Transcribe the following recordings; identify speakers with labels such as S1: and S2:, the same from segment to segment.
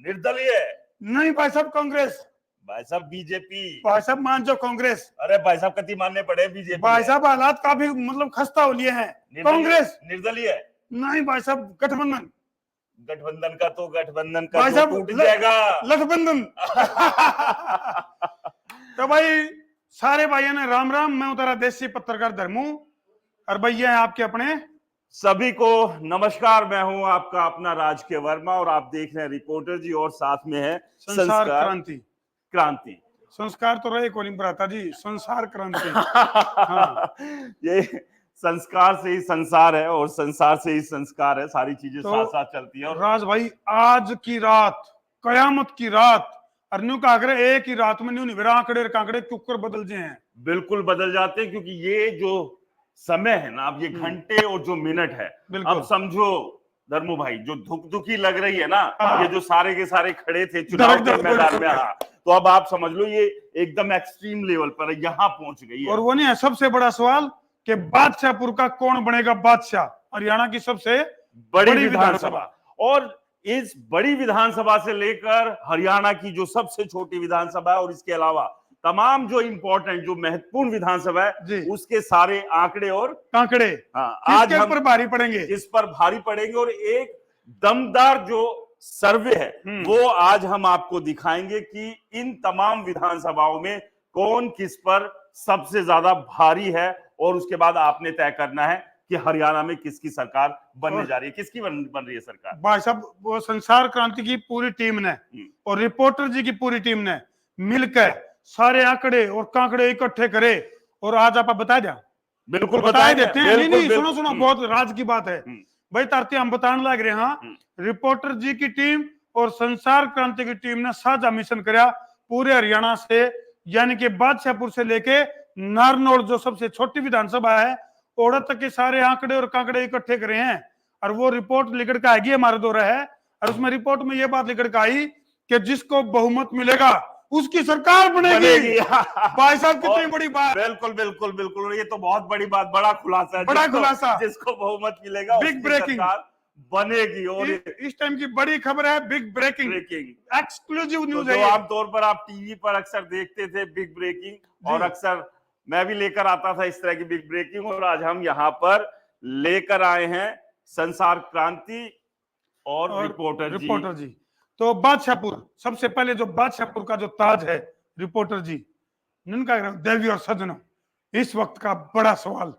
S1: निर्दलीय।
S2: नहीं भाई साहब कांग्रेस।
S1: भाई साहब बीजेपी।
S2: भाई साहब मान जाओ कांग्रेस।
S1: अरे भाई साहब कति मानने पड़े बीजेपी।
S2: भाई साहब हालात काफी मतलब खस्ता हो लिए हैं। कांग्रेस
S1: निर्दलीय।
S2: नहीं भाई साहब गठबंधन।
S1: गठबंधन का
S2: भाई साहब
S1: टूट जाएगा।
S2: गठबंधन। तो भाई सारे भाइयों ने राम राम। मैं उतारा देसी पत्रकार धर्मू और भैया है आपके अपने।
S1: सभी को नमस्कार। मैं हूं आपका अपना राज के वर्मा और आप देख रहे हैं रिपोर्टर जी और साथ में है
S2: संसार क्रांति।
S1: क्रांति
S2: संस्कार तो रहे कोलिंग भ्राता जी, संसार क्रांति। हाँ।
S1: ये संस्कार से ही संसार है और संसार से ही संस्कार है। सारी चीजें
S2: तो
S1: साथ साथ चलती है। और
S2: राज भाई आज की रात कयामत की रात और न्यू कागरे एक ही रात में न्यू निवेरा आंकड़े कांकड़े कुकर बदल जाए हैं।
S1: बिल्कुल बदल जाते हैं क्योंकि ये जो समय है ना, अब ये घंटे और जो मिनट है, अब समझो धर्मू भाई जो दुखी लग रही है ना, ये जो सारे के सारे खड़े थे चुनाव के मैदान में, हाँ, तो अब आप समझ लो ये एकदम एक्सट्रीम लेवल पर यहाँ पहुंच गई है।
S2: और वो नहीं है सबसे बड़ा सवाल कि बादशाहपुर का कौन बनेगा बादशाह, हरियाणा की सबसे
S1: बड़ी विधानसभा। और इस बड़ी विधानसभा से लेकर हरियाणा की जो सबसे छोटी विधानसभा है और इसके अलावा तमाम जो इंपॉर्टेंट जो महत्वपूर्ण विधानसभा है उसके सारे आंकड़े और
S2: कांकड़े
S1: आज
S2: हम पर भारी पड़ेंगे।
S1: इस पर भारी पड़ेंगे और एक दमदार जो सर्वे है वो आज हम आपको दिखाएंगे कि इन तमाम विधानसभाओं में कौन किस पर सबसे ज्यादा भारी है और उसके बाद आपने तय करना है कि हरियाणा में किसकी सरकार बनने जा रही है, किसकी बन रही है सरकार।
S2: भाई साहब वो संसार क्रांति की पूरी टीम ने और रिपोर्टर जी की पूरी टीम ने मिलकर सारे आंकड़े और कांकड़े इकट्ठे करे और आज आप बता दें।
S1: बिल्कुल
S2: बता देते हैं। नहीं सुनो बहुत राज की बात है भाई। तारती हम बताने लग रहे हैं। रिपोर्टर जी की टीम और संसार क्रांति की टीम ने साझा मिशन कराया पूरे हरियाणा से, यानी कि बादशाहपुर से लेके नारनौल जो सबसे छोटी विधानसभा है औरत तक के सारे आंकड़े और कांकड़े इकट्ठे करे हैं और वो रिपोर्ट लिखकर के आएगी हमारे दौरा है। और उसमें रिपोर्ट में ये बात लिखकर के आई कि जिसको बहुमत मिलेगा उसकी सरकार बनेगी। भाई साहब कितनी बड़ी बात।
S1: बिल्कुल बिल्कुल बिल्कुल, ये तो बहुत बड़ी बात, बड़ा खुलासा है।
S2: बड़ा खुलासा,
S1: जिसको बहुमत मिलेगा
S2: बिग ब्रेकिंग
S1: बनेगी। और
S2: इस टाइम की बड़ी खबर है, बिग ब्रेकिंग एक्सक्लूसिव न्यूज है।
S1: जो आमतौर पर आप टीवी पर अक्सर देखते थे बिग ब्रेकिंग, और अक्सर मैं भी लेकर आता था इस तरह की बिग ब्रेकिंग, और आज हम यहाँ पर लेकर आए हैं संसार क्रांति और रिपोर्टर जी।
S2: तो बादशाहपुर सबसे पहले जो बादशाहपुर का जो ताज है रिपोर्टर जी, उनका देवी और सज्जनों, इस वक्त का बड़ा सवाल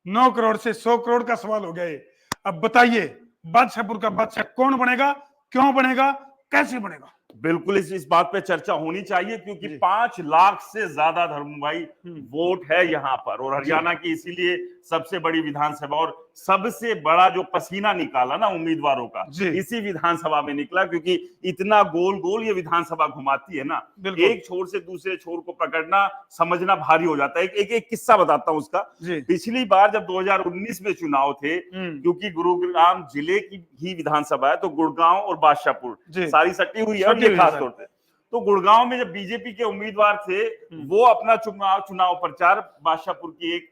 S2: 9 करोड़ से 100 करोड़ का सवाल हो गया है। अब बताइए बादशाहपुर का बादशाह कौन बनेगा, क्यों बनेगा, कैसे बनेगा।
S1: बिल्कुल इस बात पे चर्चा होनी चाहिए क्योंकि 5 लाख से ज्यादा धर्म भाई वोट है यहाँ पर, और हरियाणा की इसीलिए सबसे बड़ी विधानसभा और सबसे बड़ा जो पसीना निकाला ना उम्मीदवारों का इसी विधानसभा में निकला, क्योंकि इतना गोल गोल ये विधानसभा घुमाती है ना, एक छोर से दूसरे छोर को पकड़ना समझना भारी हो जाता है। एक किस्सा बताता हूँ उसका। पिछली बार जब 2019 में चुनाव थे, क्योंकि गुरुग्राम जिले की ही विधानसभा है तो गुड़गांव और बादशाहपुर सारी सटी हुई है खास तौर पे। तो गुड़गांव में जब बीजेपी के उम्मीदवार थे वो अपना चुनाव प्रचार बादशाहपुर की एक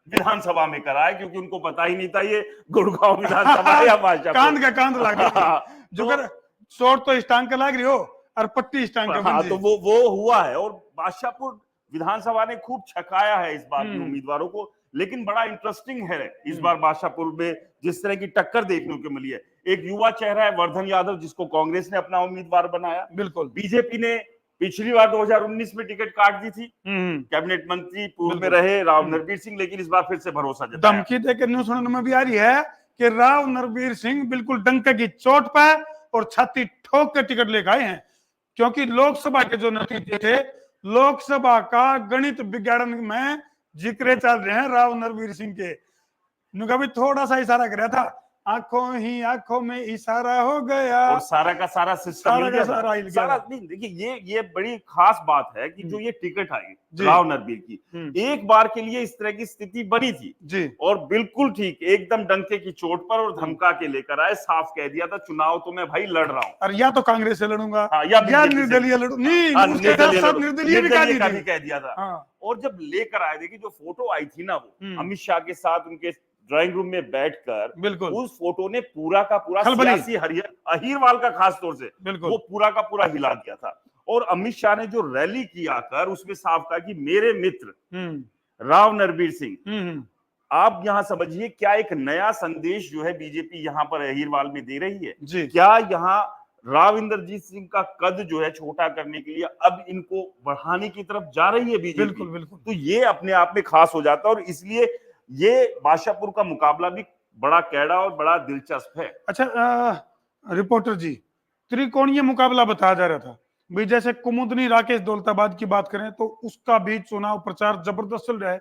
S1: विधानसभा में कराए, क्योंकि उनको पता ही नहीं था ये गुड़गांव विधानसभा या बादशाहपुर।
S2: कांध लगा जो कर शॉर्ट तो स्टांग का लग रही हो और पट्टी स्टांग का।
S1: हाँ, तो वो हुआ है। और बादशाहपुर विधानसभा ने खूब छकाया है इस बार के उम्मीदवारों को। लेकिन बड़ा इंटरेस्टिंग है इस बार बादशाहपुर में जिस तरह की टक्कर देखने को मिली है। एक युवा चेहरा है वर्धन यादव, जिसको कांग्रेस ने अपना उम्मीदवार बनाया।
S2: बिल्कुल
S1: बीजेपी ने पिछली बार 2019 में टिकट काट दी थी, कैबिनेट मंत्री पूर्व में रहे राव नरबीर सिंह, लेकिन इस बार फिर से भरोसा जताया।
S2: धमकी देकर न्यूज सुनने में भी आ रही है कि राव नरबीर सिंह बिल्कुल डंके की चोट पर और छाती ठोक के टिकट लेकर आए हैं, क्योंकि लोकसभा के जो नतीजे थे, लोकसभा का गणित विज्ञान में जिक्र चल रहे हैं राव नरबीर सिंह के। भी थोड़ा सा इशारा कर रहा था, आंखों ही आंखों में इशारा हो गया,
S1: और सारा का सारा सिस्टम सारा नहीं। देखिए ये बड़ी खास बात है कि जो ये टिकट आई राव नरबीर की, एक बार के लिए इस तरह की स्थिति बनी थी और बिल्कुल ठीक एकदम डंके की चोट पर और धमका के लेकर आए। साफ कह दिया था चुनाव तो मैं भाई लड़ रहा हूँ,
S2: और या तो कांग्रेस से लड़ूंगा
S1: या
S2: निर्दलीय लड़ू, निर्दलीय
S1: कह दिया था। और जब लेकर आए, देखिए जो फोटो आई थी ना वो अमित शाह के साथ उनके ड्राइंग रूम में बैठकर
S2: बिल्कुल
S1: उस फोटो ने पूरा का पूरा
S2: खलबली।
S1: सियासी अहीरवाल का खास तौर से
S2: बिल्कुल
S1: वो पूरा का पूरा हिला दिया था। और अमित शाह ने जो रैली किया कर उसमें साफ कहा कि मेरे मित्र राव नरबीर सिंह, आप यहां समझिए क्या एक नया संदेश जो है बीजेपी यहां पर अहीरवाल में दे रही है।
S2: जी
S1: क्या यहां राव इंद्रजीत सिंह का कद जो है छोटा करने के लिए अब इनको बढ़ाने की तरफ जा रही है बीजेपी।
S2: बिल्कुल बिल्कुल
S1: तो ये अपने आप में खास हो जाता है और इसलिए ये बादशाहपुर का मुकाबला भी बड़ा कैड़ा और बड़ा दिलचस्प है।
S2: अच्छा रिपोर्टर जी, त्रिकोणीय मुकाबला बताया जा रहा था भाई, जैसे कुमुदनी राकेश दौलताबाद की बात करें तो उसका भी चुनाव प्रचार जबरदस्त चल रहा है।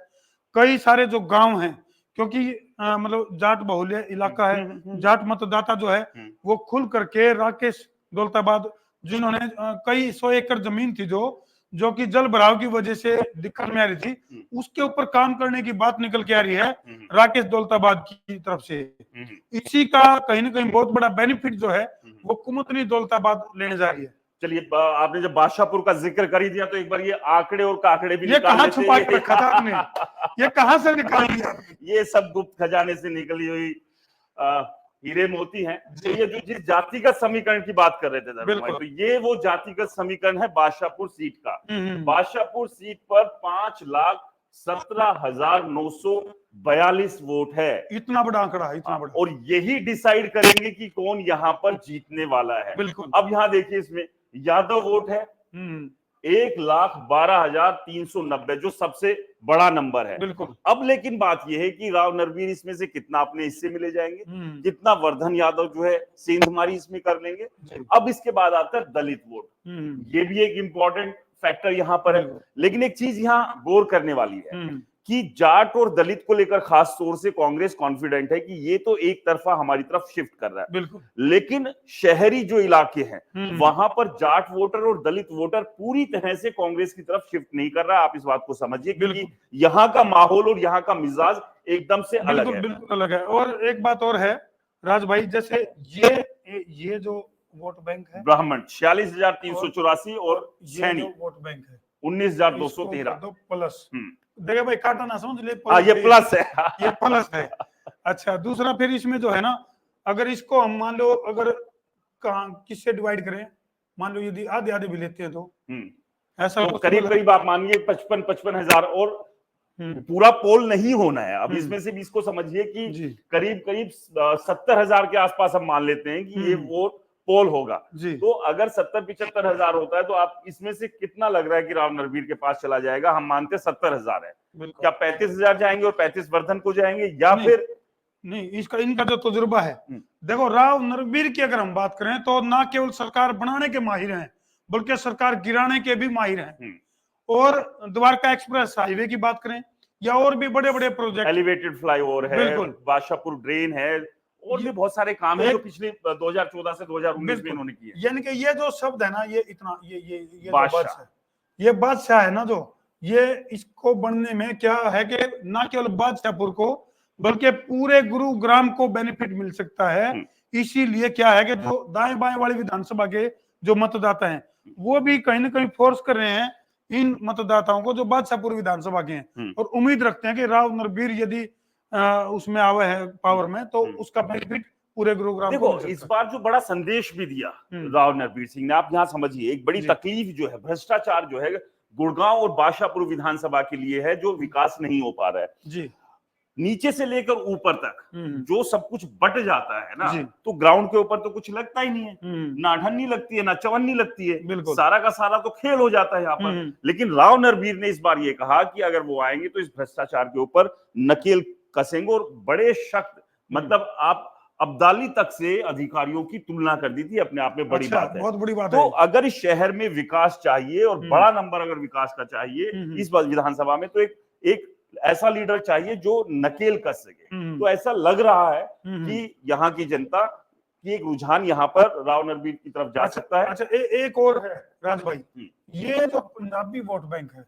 S2: कई सारे जो गांव हैं, क्योंकि मतलब जाट बहुल्य इलाका है, जाट मतदाता जो है वो खुल करके राकेश दौलताबाद, जिन्होंने कई 100 एकड़ जमीन थी जो कि जल भराव की वजह से दिक्कत में आ रही थी, उसके ऊपर काम करने की बात निकल के आ रही है राकेश दौलताबाद की तरफ से। इसी का कहीं ना कहीं बहुत बड़ा बेनिफिट जो है वो कुमुदनी दौलताबाद लेने जा रही है।
S1: चलिए, आपने जब बादशाहपुर का जिक्र कर ही दिया तो एक बार ये आंकड़े और काकड़े भी
S2: ये
S1: निकाल
S2: कहाँ
S1: लेते
S2: छुपा
S1: हैं।
S2: के रखा था आपने? ये कहाँ से निकाल लिया?
S1: ये सब गुप्त खजाने से निकली हुई हीरे मोती हैं। तो ये जो जिस जातिगत समीकरण की बात कर रहे थे धर्म भाई, तो ये वो जातिगत समीकरण है बादशाहपुर सीट का। बादशाहपुर सीट पर 5,17,942 वोट है।
S2: इतना बड़ा आंकड़ा, इतना बड़ा।
S1: और यही डिसाइड करेंगे कि कौन यहाँ पर जीतने वाला है।
S2: बिल्कुल।
S1: अब यहाँ देखिए, इसमें यादव वोट है 1,12,390, जो सबसे बड़ा नंबर है।
S2: बिल्कुल।
S1: अब लेकिन बात यह है कि राव नरबीर इसमें से कितना अपने हिस्से में ले जाएंगे, कितना वर्धन यादव जो है सेंधमारी इसमें कर लेंगे। अब इसके बाद आता है दलित वोट। ये भी एक इंपॉर्टेंट फैक्टर यहाँ पर है। लेकिन एक चीज यहाँ गौर करने वाली है कि जाट और दलित को लेकर खास तौर से कांग्रेस कॉन्फिडेंट है कि ये तो एक तरफा हमारी तरफ शिफ्ट कर रहा है।
S2: बिल्कुल।
S1: लेकिन शहरी जो इलाके हैं वहां पर जाट वोटर और दलित वोटर पूरी तरह से कांग्रेस की तरफ शिफ्ट नहीं कर रहा है। आप इस बात को समझिए, क्योंकि यहाँ का माहौल और यहाँ का मिजाज एकदम से अलग है।
S2: बिल्कुल अलग है। और एक बात और है राज भाई, जैसे ये जो वोट बैंक है
S1: ब्राह्मण 46,384 और सैनी
S2: वोट बैंक है
S1: 19,213
S2: प्लस। देखिए भाई, काटा ना समझ ले,
S1: ये प्लस है।
S2: ये प्लस है। अच्छा, दूसरा फिर इसमें जो है ना, अगर इसको हम मान लो अगर किससे डिवाइड करें, मान लो यदि आधे आधे भी लेते हैं तो ऐसा
S1: तो करीब करीब आप मानिए 55,000 और पूरा पोल नहीं होना है। अब इसमें से भी इसको समझिए कि करीब करीब 70,000 के आसपास हम मान लेते हैं कि ये वोट पोल होगा। तो अगर 70-75,000 होता है तो आप इसमें से कितना लग रहा है कि राव नरबीर के पास चला जाएगा? हम मानते 70,000 है। क्या 35,000 जाएंगे और 35 वर्धन को जाएंगे, या फिर
S2: नहीं? इसका इनका जो तजुर्बा है, देखो राव नरबीर की अगर हम बात करें तो ना केवल सरकार बनाने के माहिर हैं बल्कि सरकार गिराने के भी माहिर हैं। और द्वारका एक्सप्रेस हाईवे की बात करें या और भी बड़े बड़े प्रोजेक्ट,
S1: एलिवेटेड फ्लाईओवर है, बादशाहपुर ड्रेन है, और भी बहुत सारे काम है जो पिछले 2014 से 2019 में इन्होंने किए।
S2: यानी कि ये जो शब्द है ना, ये इतना ये बादशाह, ये बादशाह है ना, जो ये इसको बनने में क्या है कि ना केवल बादशाहपुर को बल्कि पूरे गुरुग्राम को बेनिफिट मिल सकता है। इसीलिए क्या है कि जो दाएं बाएं वाली विधानसभा के जो मतदाता हैं वो भी कहीं ना कहीं फोर्स कर रहे हैं इन मतदाताओं को जो बादशाहपुर विधानसभा के हैं, और उम्मीद रखते हैं कि राव नरबीर यदि उसमें आवे है पावर में तो उसका बेनिफिट पूरे गुरुग्राम
S1: देखो। इस बार जो बड़ा संदेश भी दिया राव नरबीर सिंह ने, आप यहाँ समझिए, एक बड़ी तकलीफ जो है भ्रष्टाचार जो है गुड़गांव और बादशाहपुर विधानसभा के लिए है, जो विकास नहीं हो पा रहा है जी। नीचे से लेकर ऊपर तक जो सब कुछ बट जाता है ना, तो ग्राउंड के ऊपर तो कुछ लगता ही नहीं है, ना ढन्नी लगती है ना चवन्नी लगती है, सारा का सारा तो खेल हो जाता है यहाँ पर। लेकिन राव नरबीर ने इस बार ये कहा कि अगर वो आएंगे तो इस भ्रष्टाचार के ऊपर नकेल कसेंगे, और बड़े शख्त, मतलब आप अब्दाली तक से अधिकारियों की तुलना कर दी थी, अपने आप में बड़ी बात है,
S2: बहुत बड़ी बात
S1: है। तो अगर इस शहर में विकास चाहिए और बड़ा नंबर अगर विकास का चाहिए इस विधानसभा में, तो एक ऐसा लीडर चाहिए जो नकेल कस सके। तो ऐसा लग रहा है कि यहाँ की जनता की एक रुझान यहाँ पर राव नरबीर की तरफ जा सकता है।
S2: अच्छा, एक और है राज भाई, ये जो पंजाबी वोट बैंक है,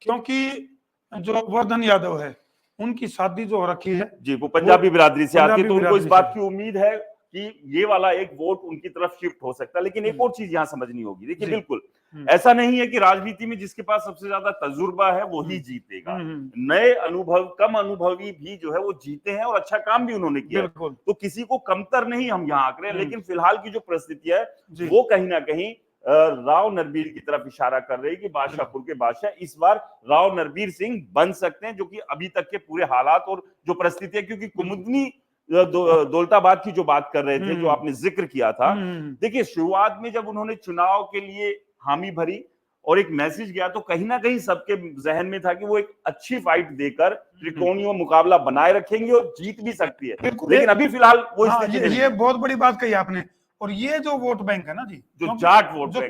S2: क्योंकि जो वर्धन यादव है उनकी शादी जो हो रखी है
S1: जी, वो पंजाबी बिरादरी से आती है, तो उनको इस बात की उम्मीद है कि ये वाला एक वोट उनकी तरफ शिफ्ट हो सकता है। लेकिन एक और चीज यहाँ समझनी होगी, देखिए बिल्कुल ऐसा नहीं है कि राजनीति में जिसके पास सबसे ज्यादा तजुर्बा है वो ही जीतेगा। नए अनुभव, कम अनुभवी भी जो है वो जीते हैं और अच्छा काम भी उन्होंने किया है। तो किसी को कमतर नहीं हम यहाँ आंक रहे हैं, लेकिन फिलहाल की जो परिस्थिति है वो कहीं ना कहीं राव नरबीर की तरफ इशारा कर रही है कि बादशाहपुर के बादशाह इस बार राव नरबीर सिंह बन सकते हैं, जो कि अभी तक के पूरे हालात और जो परिस्थिति है, क्योंकि कुमुदनी दौलताबाद की जो बात कर रहे थे, जो आपने जिक्र किया था, देखिए शुरुआत में जब उन्होंने चुनाव के लिए हामी भरी और एक मैसेज गया तो कहीं ना कहीं सबके जहन में था कि वो एक अच्छी फाइट देकर त्रिकोणीय मुकाबला बनाए रखेंगे और जीत भी सकती है। लेकिन अभी फिलहाल वो
S2: ये बहुत बड़ी बात कही आपने। और ये जो वोट बैंक है ना जी,
S1: जो जाट वोट
S2: जो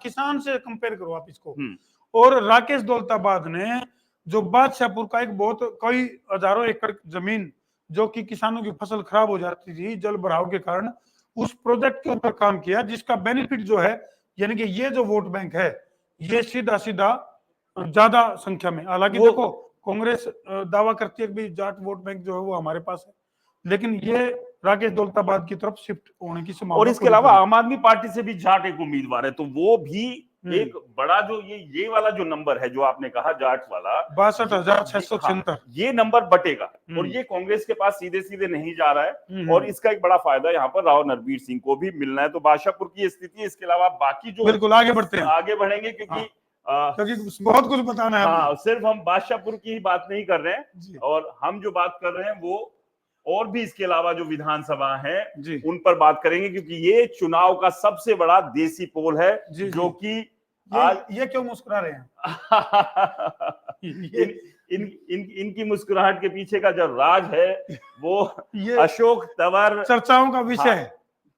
S2: किसान से कंपेयर करो आप इसको, और राकेश दौलताबाद ने जो बादशाहपुर का एक बहुत कई हजारों एकड़ जमीन जो कि किसानों की फसल खराब हो जाती थी जल भराव के कारण, उस प्रोजेक्ट के ऊपर काम किया, जिसका बेनिफिट जो है, यानी कि ये जो वोट बैंक है ये सीधा सीधा ज्यादा संख्या में, हालांकि देखो कांग्रेस दावा करती है कि जाट वोट बैंक जो है वो हमारे पास है, लेकिन ये राकेश दौलताबाद की तरफ शिफ्ट होने की संभावना।
S1: और इसके अलावा आम आदमी पार्टी से भी जाट एक उम्मीदवार है, तो वो भी एक बड़ा जो ये वाला जो नंबर है जो आपने कहा जाट वाला
S2: 62,676,
S1: ये नंबर बटेगा और ये कांग्रेस के पास सीधे सीधे नहीं जा रहा है। और इसका एक बड़ा फायदा यहाँ पर राव नरबीर सिंह को भी मिलना है। तो बादशाहपुर की स्थिति है। इसके अलावा बाकी जो
S2: बिल्कुल आगे बढ़ते हैं,
S1: आगे बढ़ेंगे क्योंकि
S2: बहुत कुछ बताना है।
S1: हाँ, सिर्फ हम बादशाहपुर की ही बात नहीं कर रहे हैं, और हम जो बात कर रहे हैं वो और भी इसके अलावा जो विधानसभा है उन पर बात करेंगे, क्योंकि ये चुनाव का सबसे बड़ा देसी पोल है। जो कि
S2: ये क्यों मुस्कुरा रहे हैं?
S1: इनकी मुस्कुराहट के पीछे का जो राज है वो अशोक तंवर
S2: चर्चाओं का विषय है।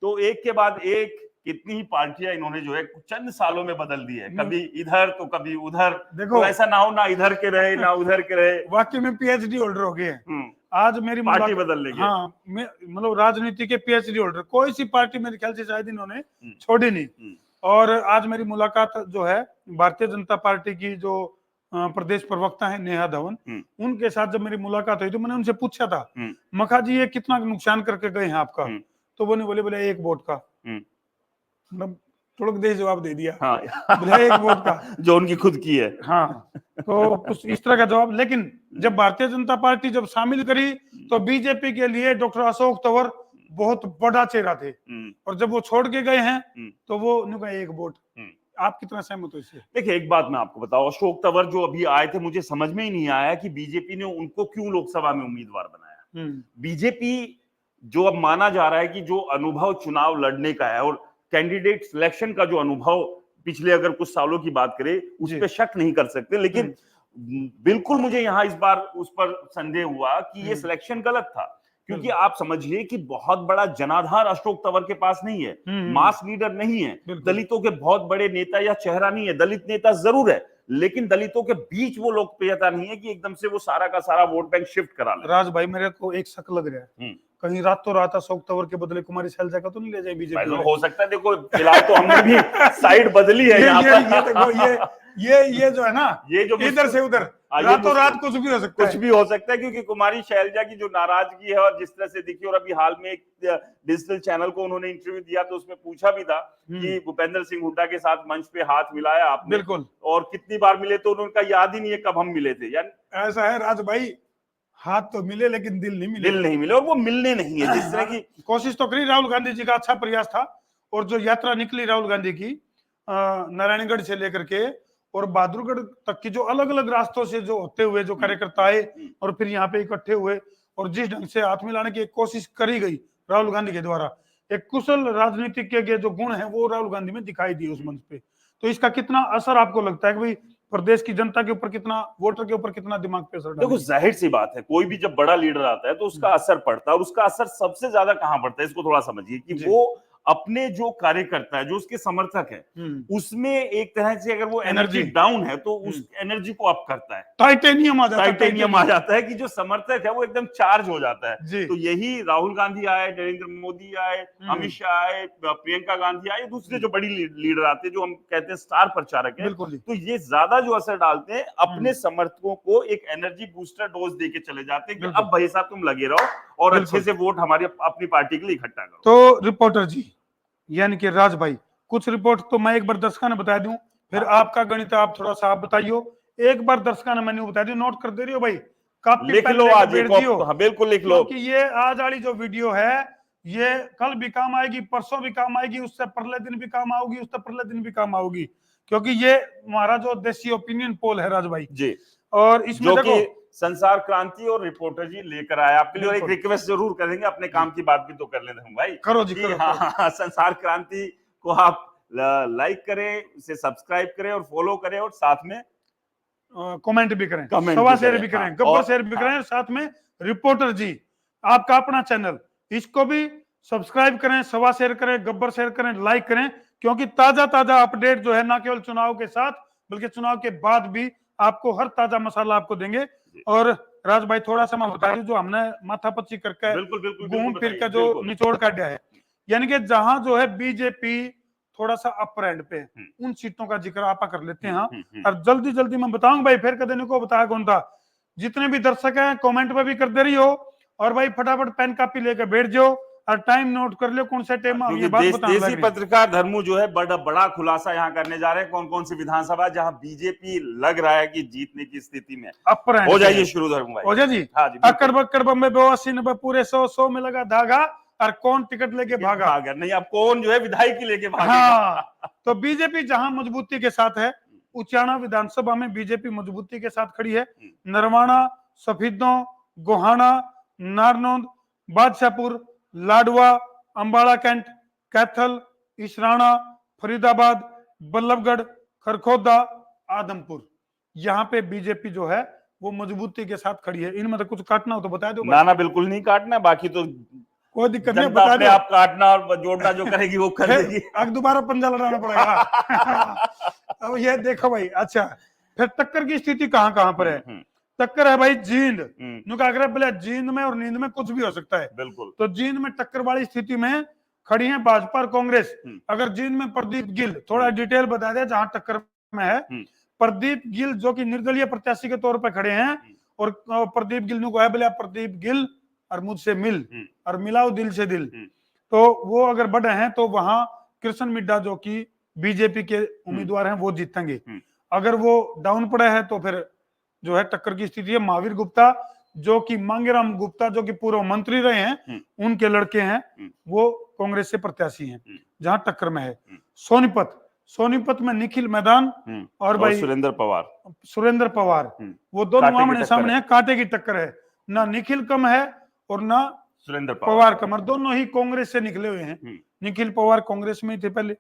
S1: तो एक के बाद एक कितनी ही पार्टियां इन्होंने जो है चंद सालों में बदल दी है, कभी इधर तो कभी उधर। देखो तो ऐसा ना हो ना इधर के रहे ना उधर के रहे,
S2: वाकई में पीएचडी होल्डर हो गए हैं। आज मेरी
S1: पार्टी बदल लेंगे।
S2: हाँ, मतलब राजनीति के पीएचडी होल्डर, कोई सी पार्टी मेरे ख्याल से शायद इन्होंने छोड़ी नहीं। और आज मेरी मुलाकात जो है भारतीय जनता पार्टी की जो प्रदेश प्रवक्ता है नेहा धवन, उनके साथ जब मेरी मुलाकात हुई तो मैंने उनसे पूछा था, मखा जी ये कितना नुकसान करके गए हैं आपका? तो वो बोले एक वोट का। मतलब तुड़क दे जवाब दे दिया।
S1: हाँ।
S2: एक वोट का
S1: जो उनकी खुद की है।
S2: हाँ, तो कुछ इस तरह का जवाब। लेकिन जब भारतीय जनता पार्टी जब शामिल करी तो बीजेपी के लिए डॉक्टर अशोक तंवर बहुत बड़ा चेहरा थे, और जब वो छोड़ के गए हैं तो वो एक वोट। आप कितना सहमत हो इससे?
S1: देखिए एक बात मैं आपको बताऊं, अशोक तंवर जो अभी आए थे, मुझे समझ में ही नहीं आया कि बीजेपी ने उनको क्यों लोकसभा में उम्मीदवार बनाया। बीजेपी जो अब माना जा रहा है कि जो अनुभव चुनाव लड़ने का है और कैंडिडेट सिलेक्शन का जो अनुभव पिछले अगर कुछ सालों की बात करें उस पर शक नहीं कर सकते, लेकिन बिल्कुल मुझे यहाँ इस बार उस पर संदेह हुआ कि ये सिलेक्शन गलत था। क्योंकि आप समझिए कि बहुत बड़ा जनाधार अशोक तंवर के पास नहीं है, मास लीडर नहीं है, दलितों के बहुत बड़े नेता या चेहरा नहीं है। दलित नेता जरूर है, लेकिन दलितों के बीच वो लोकप्रियता नहीं है कि एकदम से वो सारा का सारा वोट बैंक शिफ्ट करा ले।
S2: राज भाई, मेरे को एक शक लग रहा है, कहीं रातों रात अशोक तंवर के बदले कुमारी शैलजा का तो नहीं ले जाए बीजेपी?
S1: हो सकता है। देखो फिलहाल तो हमने भी साइड बदली है यहाँ पर।
S2: ये जो है ना, ये जो इधर से उधर रातों रात कुछ भी हो सकता है।
S1: कुछ भी हो सकता है, क्योंकि कुमारी शैलजा की जो नाराजगी है और जिस तरह से दिखी, और अभी हाल में एक डिजिटल चैनल को उन्होंने इंटरव्यू दिया तो उसमें पूछा भी था कि भूपेंद्र सिंह हुड्डा के साथ मंच पे हाथ मिलाया आपने?
S2: बिल्कुल।
S1: और कितनी बार मिले तो उनका याद ही नहीं है कब हम मिले थे। यानी
S2: ऐसा है राज भाई, हाथ तो मिले लेकिन दिल नहीं मिले,
S1: और वो मिलने नहीं है। जिस तरह की
S2: कोशिश तो करी राहुल गांधी जी का, अच्छा प्रयास था। और जो यात्रा निकली राहुल गांधी की नारायणगढ़ से लेकर के और बहादुरगढ़ तक की, जो अलग अलग रास्तों से जो होते हुए जो कार्यकर्ता आए और फिर यहाँ पे इकट्ठे हुए, और जिस ढंग से हाथ मिलाने की कोशिश करी गई राहुल गांधी के द्वारा, एक कुशल राजनीतिक के जो गुण है वो राहुल गांधी में दिखाई दिए उस मंच पे। तो इसका कितना असर आपको लगता है कि भाई प्रदेश की जनता के ऊपर, कितना वोटर के ऊपर कितना दिमाग पे असर डाला?
S1: देखो जाहिर सी बात है, कोई भी जब बड़ा लीडर आता है तो उसका असर पड़ता है, और उसका असर सबसे ज्यादा कहां पड़ता है इसको थोड़ा समझिए कि वो अपने जो कार्यकर्ता है, जो उसके समर्थक है, उसमें एक तरह से अगर वो एनर्जी डाउन है तो उस एनर्जी को अप करता है, टाइटेनियम आ जाता है कि जो समर्थक है वो एकदम चार्ज हो जाता है। तो यही राहुल गांधी आए, नरेंद्र मोदी आए, अमित शाह आए, प्रियंका गांधी आए, दूसरे जो बड़ी लीडर आते हैं जो हम कहते हैं स्टार प्रचारक है, तो ये ज्यादा जो असर डालते हैं, अपने समर्थकों को एक एनर्जी बूस्टर डोज देके चले जाते हैं कि अब भाई साहब तुम लगे रहो और अच्छे से वोट हमारी अपनी पार्टी के लिए इकट्ठा करो।
S2: तो रिपोर्टर जी यानी कि राज भाई, कुछ रिपोर्ट तो मैं एक बार दर्शकों ने बता दूं, फिर आपका गणित आप थोड़ा सा आप बताइयो। एक बार दर्शकों ने मैंने बता दियो, नोट कर दे रही हो भाई, कापी
S1: लिख
S2: पेन
S1: लो
S2: लेके
S1: आज
S2: बैठ जियो,
S1: हाँ, बिल्कुल लिख लो।
S2: क्योंकि ये आज वाली जो वीडियो है ये कल भी काम आएगी, परसों भी काम आएगी, उससे परले दिन भी काम आऊगी, उससे परले दिन भी काम आऊगी, क्योंकि ये हमारा जो देसी ओपिनियन पोल है राज भाई
S1: जी,
S2: और इसमें
S1: जो
S2: देखो
S1: कि संसार क्रांति और रिपोर्टर जी लेकर आए आपके लिए। और एक रिक्वेस्ट जरूर करेंगे, अपने काम की बात भी तो कर लेते हैं भाई।
S2: करो जी, करो,
S1: हाँ, हाँ, संसार क्रांति को आप लाइक करें, उसे सब्सक्राइब करें और फॉलो करें, और साथ में
S2: कमेंट भी करें,
S1: कमेंट
S2: सवा
S1: भी
S2: शेयर
S1: करें,
S2: भी करें,
S1: हाँ,
S2: गब्बर
S1: और
S2: शेयर भी
S1: हाँ,
S2: करें, साथ में रिपोर्टर जी आपका अपना चैनल, इसको भी सब्सक्राइब करें, सवा शेयर करें, गब्बर शेयर करें, लाइक करें, क्योंकि ताजा ताजा अपडेट जो है ना केवल चुनाव के साथ बल्कि चुनाव के बाद भी आपको हर ताजा मसाला आपको देंगे। और राज भाई थोड़ा सा मैं बता दूं, जो हमने माथापच्ची करके
S1: बिल्कुल बिल्कुल
S2: घूम
S1: बिल्कुल
S2: फिर
S1: बताइए,
S2: के जो
S1: बिल्कुल।
S2: निचोड़ काटा है, यानी कि जहां जो है बीजेपी थोड़ा सा अपर एंड पे, उन सीटों का जिक्र आप कर लेते हैं। और जल्दी जल्दी मैं बताऊंगा भाई, फिर कदे को बताया कौन था, जितने भी दर्शक हैं कमेंट पे भी कर दे रही हो, और भाई फटाफट पेन कॉपी लेकर बैठ जाओ और टाइम नोट कर लो कौन सा टाइम हम ये बात बताने
S1: देसी
S2: लग रहे हैं।
S1: पत्रकार धर्मू जो है बड़ा बड़ा खुलासा यहाँ करने जा रहे हैं, कौन कौन सी विधानसभा जहां बीजेपी लग रहा है कि जीतने की स्थिति में।
S2: अपर एंड
S1: हो जाइए शुरू धर्मू भाई।
S2: हो जाए जी।
S1: हाँ जी,
S2: अक्कर बक्कर बम्बे 82 पूरे 100 में लगा धागा, और कौन टिकट लेके भागा
S1: नहीं, अब कौन जो है विधायकी लेके भागेगा।
S2: हाँ, तो बीजेपी जहां मजबूती के साथ है, उचाना विधानसभा में बीजेपी मजबूती के साथ खड़ी है। नरवाना, सफीदों, गोहाना, नारनौंद, बादशाहपुर, लाडवा, अंबाला कैंट, कैथल, इसराना, फरीदाबाद, बल्लभगढ़, खरखोदा, आदमपुर, यहाँ पे बीजेपी जो है वो मजबूती के साथ खड़ी है। इनमें तो कुछ काटना हो तो बता दो।
S1: ना बिल्कुल नहीं काटना, बाकी तो
S2: कोई दिक्कत नहीं,
S1: जनता
S2: बता
S1: अपने
S2: दो।
S1: आप काटना और जोड़ना जो करेगी वो कर देगी।
S2: अब दोबारा पंजा लड़ाना पड़ेगा। अब ये देखो भाई, अच्छा फिर टक्कर की स्थिति कहां कहां पर है। टक्कर है भाई जींद, बोले जींद में और नींद में कुछ भी हो सकता है,
S1: बिल्कुल।
S2: तो जींद में टक्कर वाली स्थिति में खड़ी है भाजपा और कांग्रेस। अगर जींद में प्रदीप गिल, थोड़ा डिटेल बता दे जहां टक्कर में है। प्रदीप गिल जो कि निर्दलीय प्रत्याशी के तौर पर खड़े हैं, और प्रदीप गिल को है बोले प्रदीप गिल और मुझसे मिल और मिलाओ दिल से दिल, तो वो अगर बढ़े हैं तो वहां कृष्ण मिड्डा जो कि बीजेपी के उम्मीदवार हैं वो जीतेंगे। अगर वो डाउन पड़े हैं तो फिर जो है टक्कर की स्थिति है। महावीर गुप्ता जो कि मांगेराम गुप्ता जो कि पूर्व मंत्री रहे हैं, उनके लड़के हैं, वो कांग्रेस से प्रत्याशी हैं जहां टक्कर में है। सोनीपत में निखिल मैदान और भाई सुरेंद्र पवार, वो दोनों आमने सामने हैं, कांटे की टक्कर है। ना निखिल कम है और ना
S1: सुरेंद्र
S2: पवार कम, दोनों ही कांग्रेस से निकले हुए हैं। निखिल पवार कांग्रेस में थे पहले,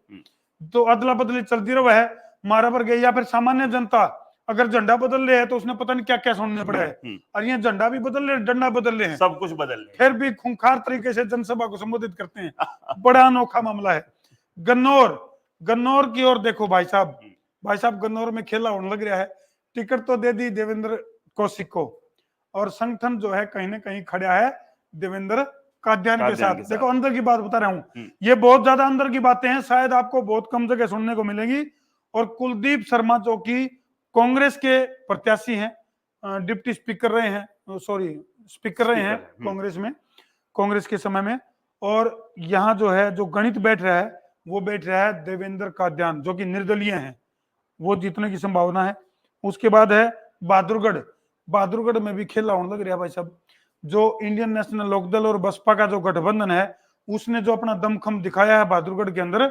S2: तो अदला बदली चलती रहा है, मारा पर गई। या फिर सामान्य जनता अगर झंडा बदल रहे हैं तो उसने पता नहीं क्या क्या सुनने पड़ा है, और ये झंडा भी बदल रहे, डंडा बदल रहे हैं,
S1: सब कुछ बदल रहे,
S2: फिर भी खूंखार तरीके से जनसभा को संबोधित करते हैं। बड़ा अनोखा मामला है। गन्नौर की ओर देखो भाई साहब गन्नौर में खेला होने लग रहा है। टिकट तो दे दी देवेंद्र कौशिक को, और संगठन जो है कहीं ना कहीं खड़ा है देवेंद्र कादियान के साथ। देखो अंदर की बात बता रहा हूं, ये बहुत ज्यादा अंदर की बातें हैं, शायद आपको बहुत कम जगह सुनने को मिलेंगी। और कुलदीप शर्मा जो कि कांग्रेस के प्रत्याशी हैं, डिप्टी स्पीकर रहे हैं, स्पीकर रहे हैं कांग्रेस में, कांग्रेस के समय में। और यहाँ जो है जो गणित बैठ रहा है वो बैठ रहा है देवेंद्र कादियान जो कि निर्दलीय हैं, वो जीतने की संभावना है। उसके बाद है बहादुरगढ़ में भी खेला होने लग रहा है भाई साहब। जो इंडियन नेशनल लोकदल और बसपा का जो गठबंधन है उसने जो अपना दमखम दिखाया है बहादुरगढ़ के अंदर।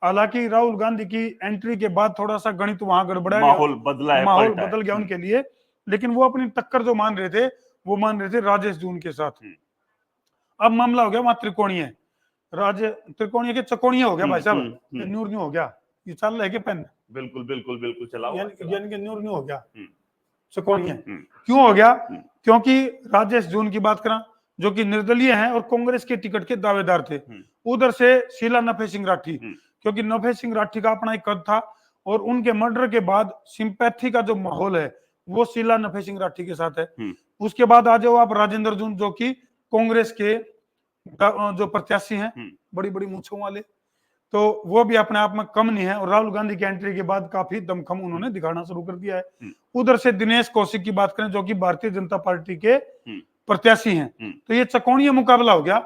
S2: हालांकि राहुल गांधी की एंट्री के बाद थोड़ा सा गणित वहां गड़बड़ा,
S1: माहौल बदल
S2: गया उनके लिए, लेकिन वो अपनी टक्कर जो मान रहे थे राजेश जून के साथ। अब मामला हो गया वहां त्रिकोणीय के चकोणीय हो गया भाई साहब, न्यूर हो गया, ये चल रहा है कि पेन
S1: बिल्कुल चलाओ,
S2: यानी कि न्यूर हो गया चकोणीय। क्यों हो गया? क्योंकि राजेश जून की बात करा जो कि निर्दलीय हैं और कांग्रेस के टिकट के दावेदार थे। उधर से शीला नफे सिंह राठी, क्योंकि नफे सिंह राठी का अपना एक कद था, और उनके मर्डर के बाद सिंपैथी का जो माहौल है वो शीला नफे सिंह राठी के साथ है। उसके बाद आ जाओ आप राजेंद्र जून जो कि कांग्रेस के जो प्रत्याशी हैं, बड़ी बड़ी मूंछों वाले, तो वो भी अपने आप में कम नहीं है। और राहुल गांधी की एंट्री के बाद काफी दमखम उन्होंने दिखाना शुरू कर दिया है। उधर से दिनेश कौशिक की बात करें जो कि भारतीय जनता पार्टी के प्रत्याशी हैं। तो ये त्रिकोणीय मुकाबला हो गया,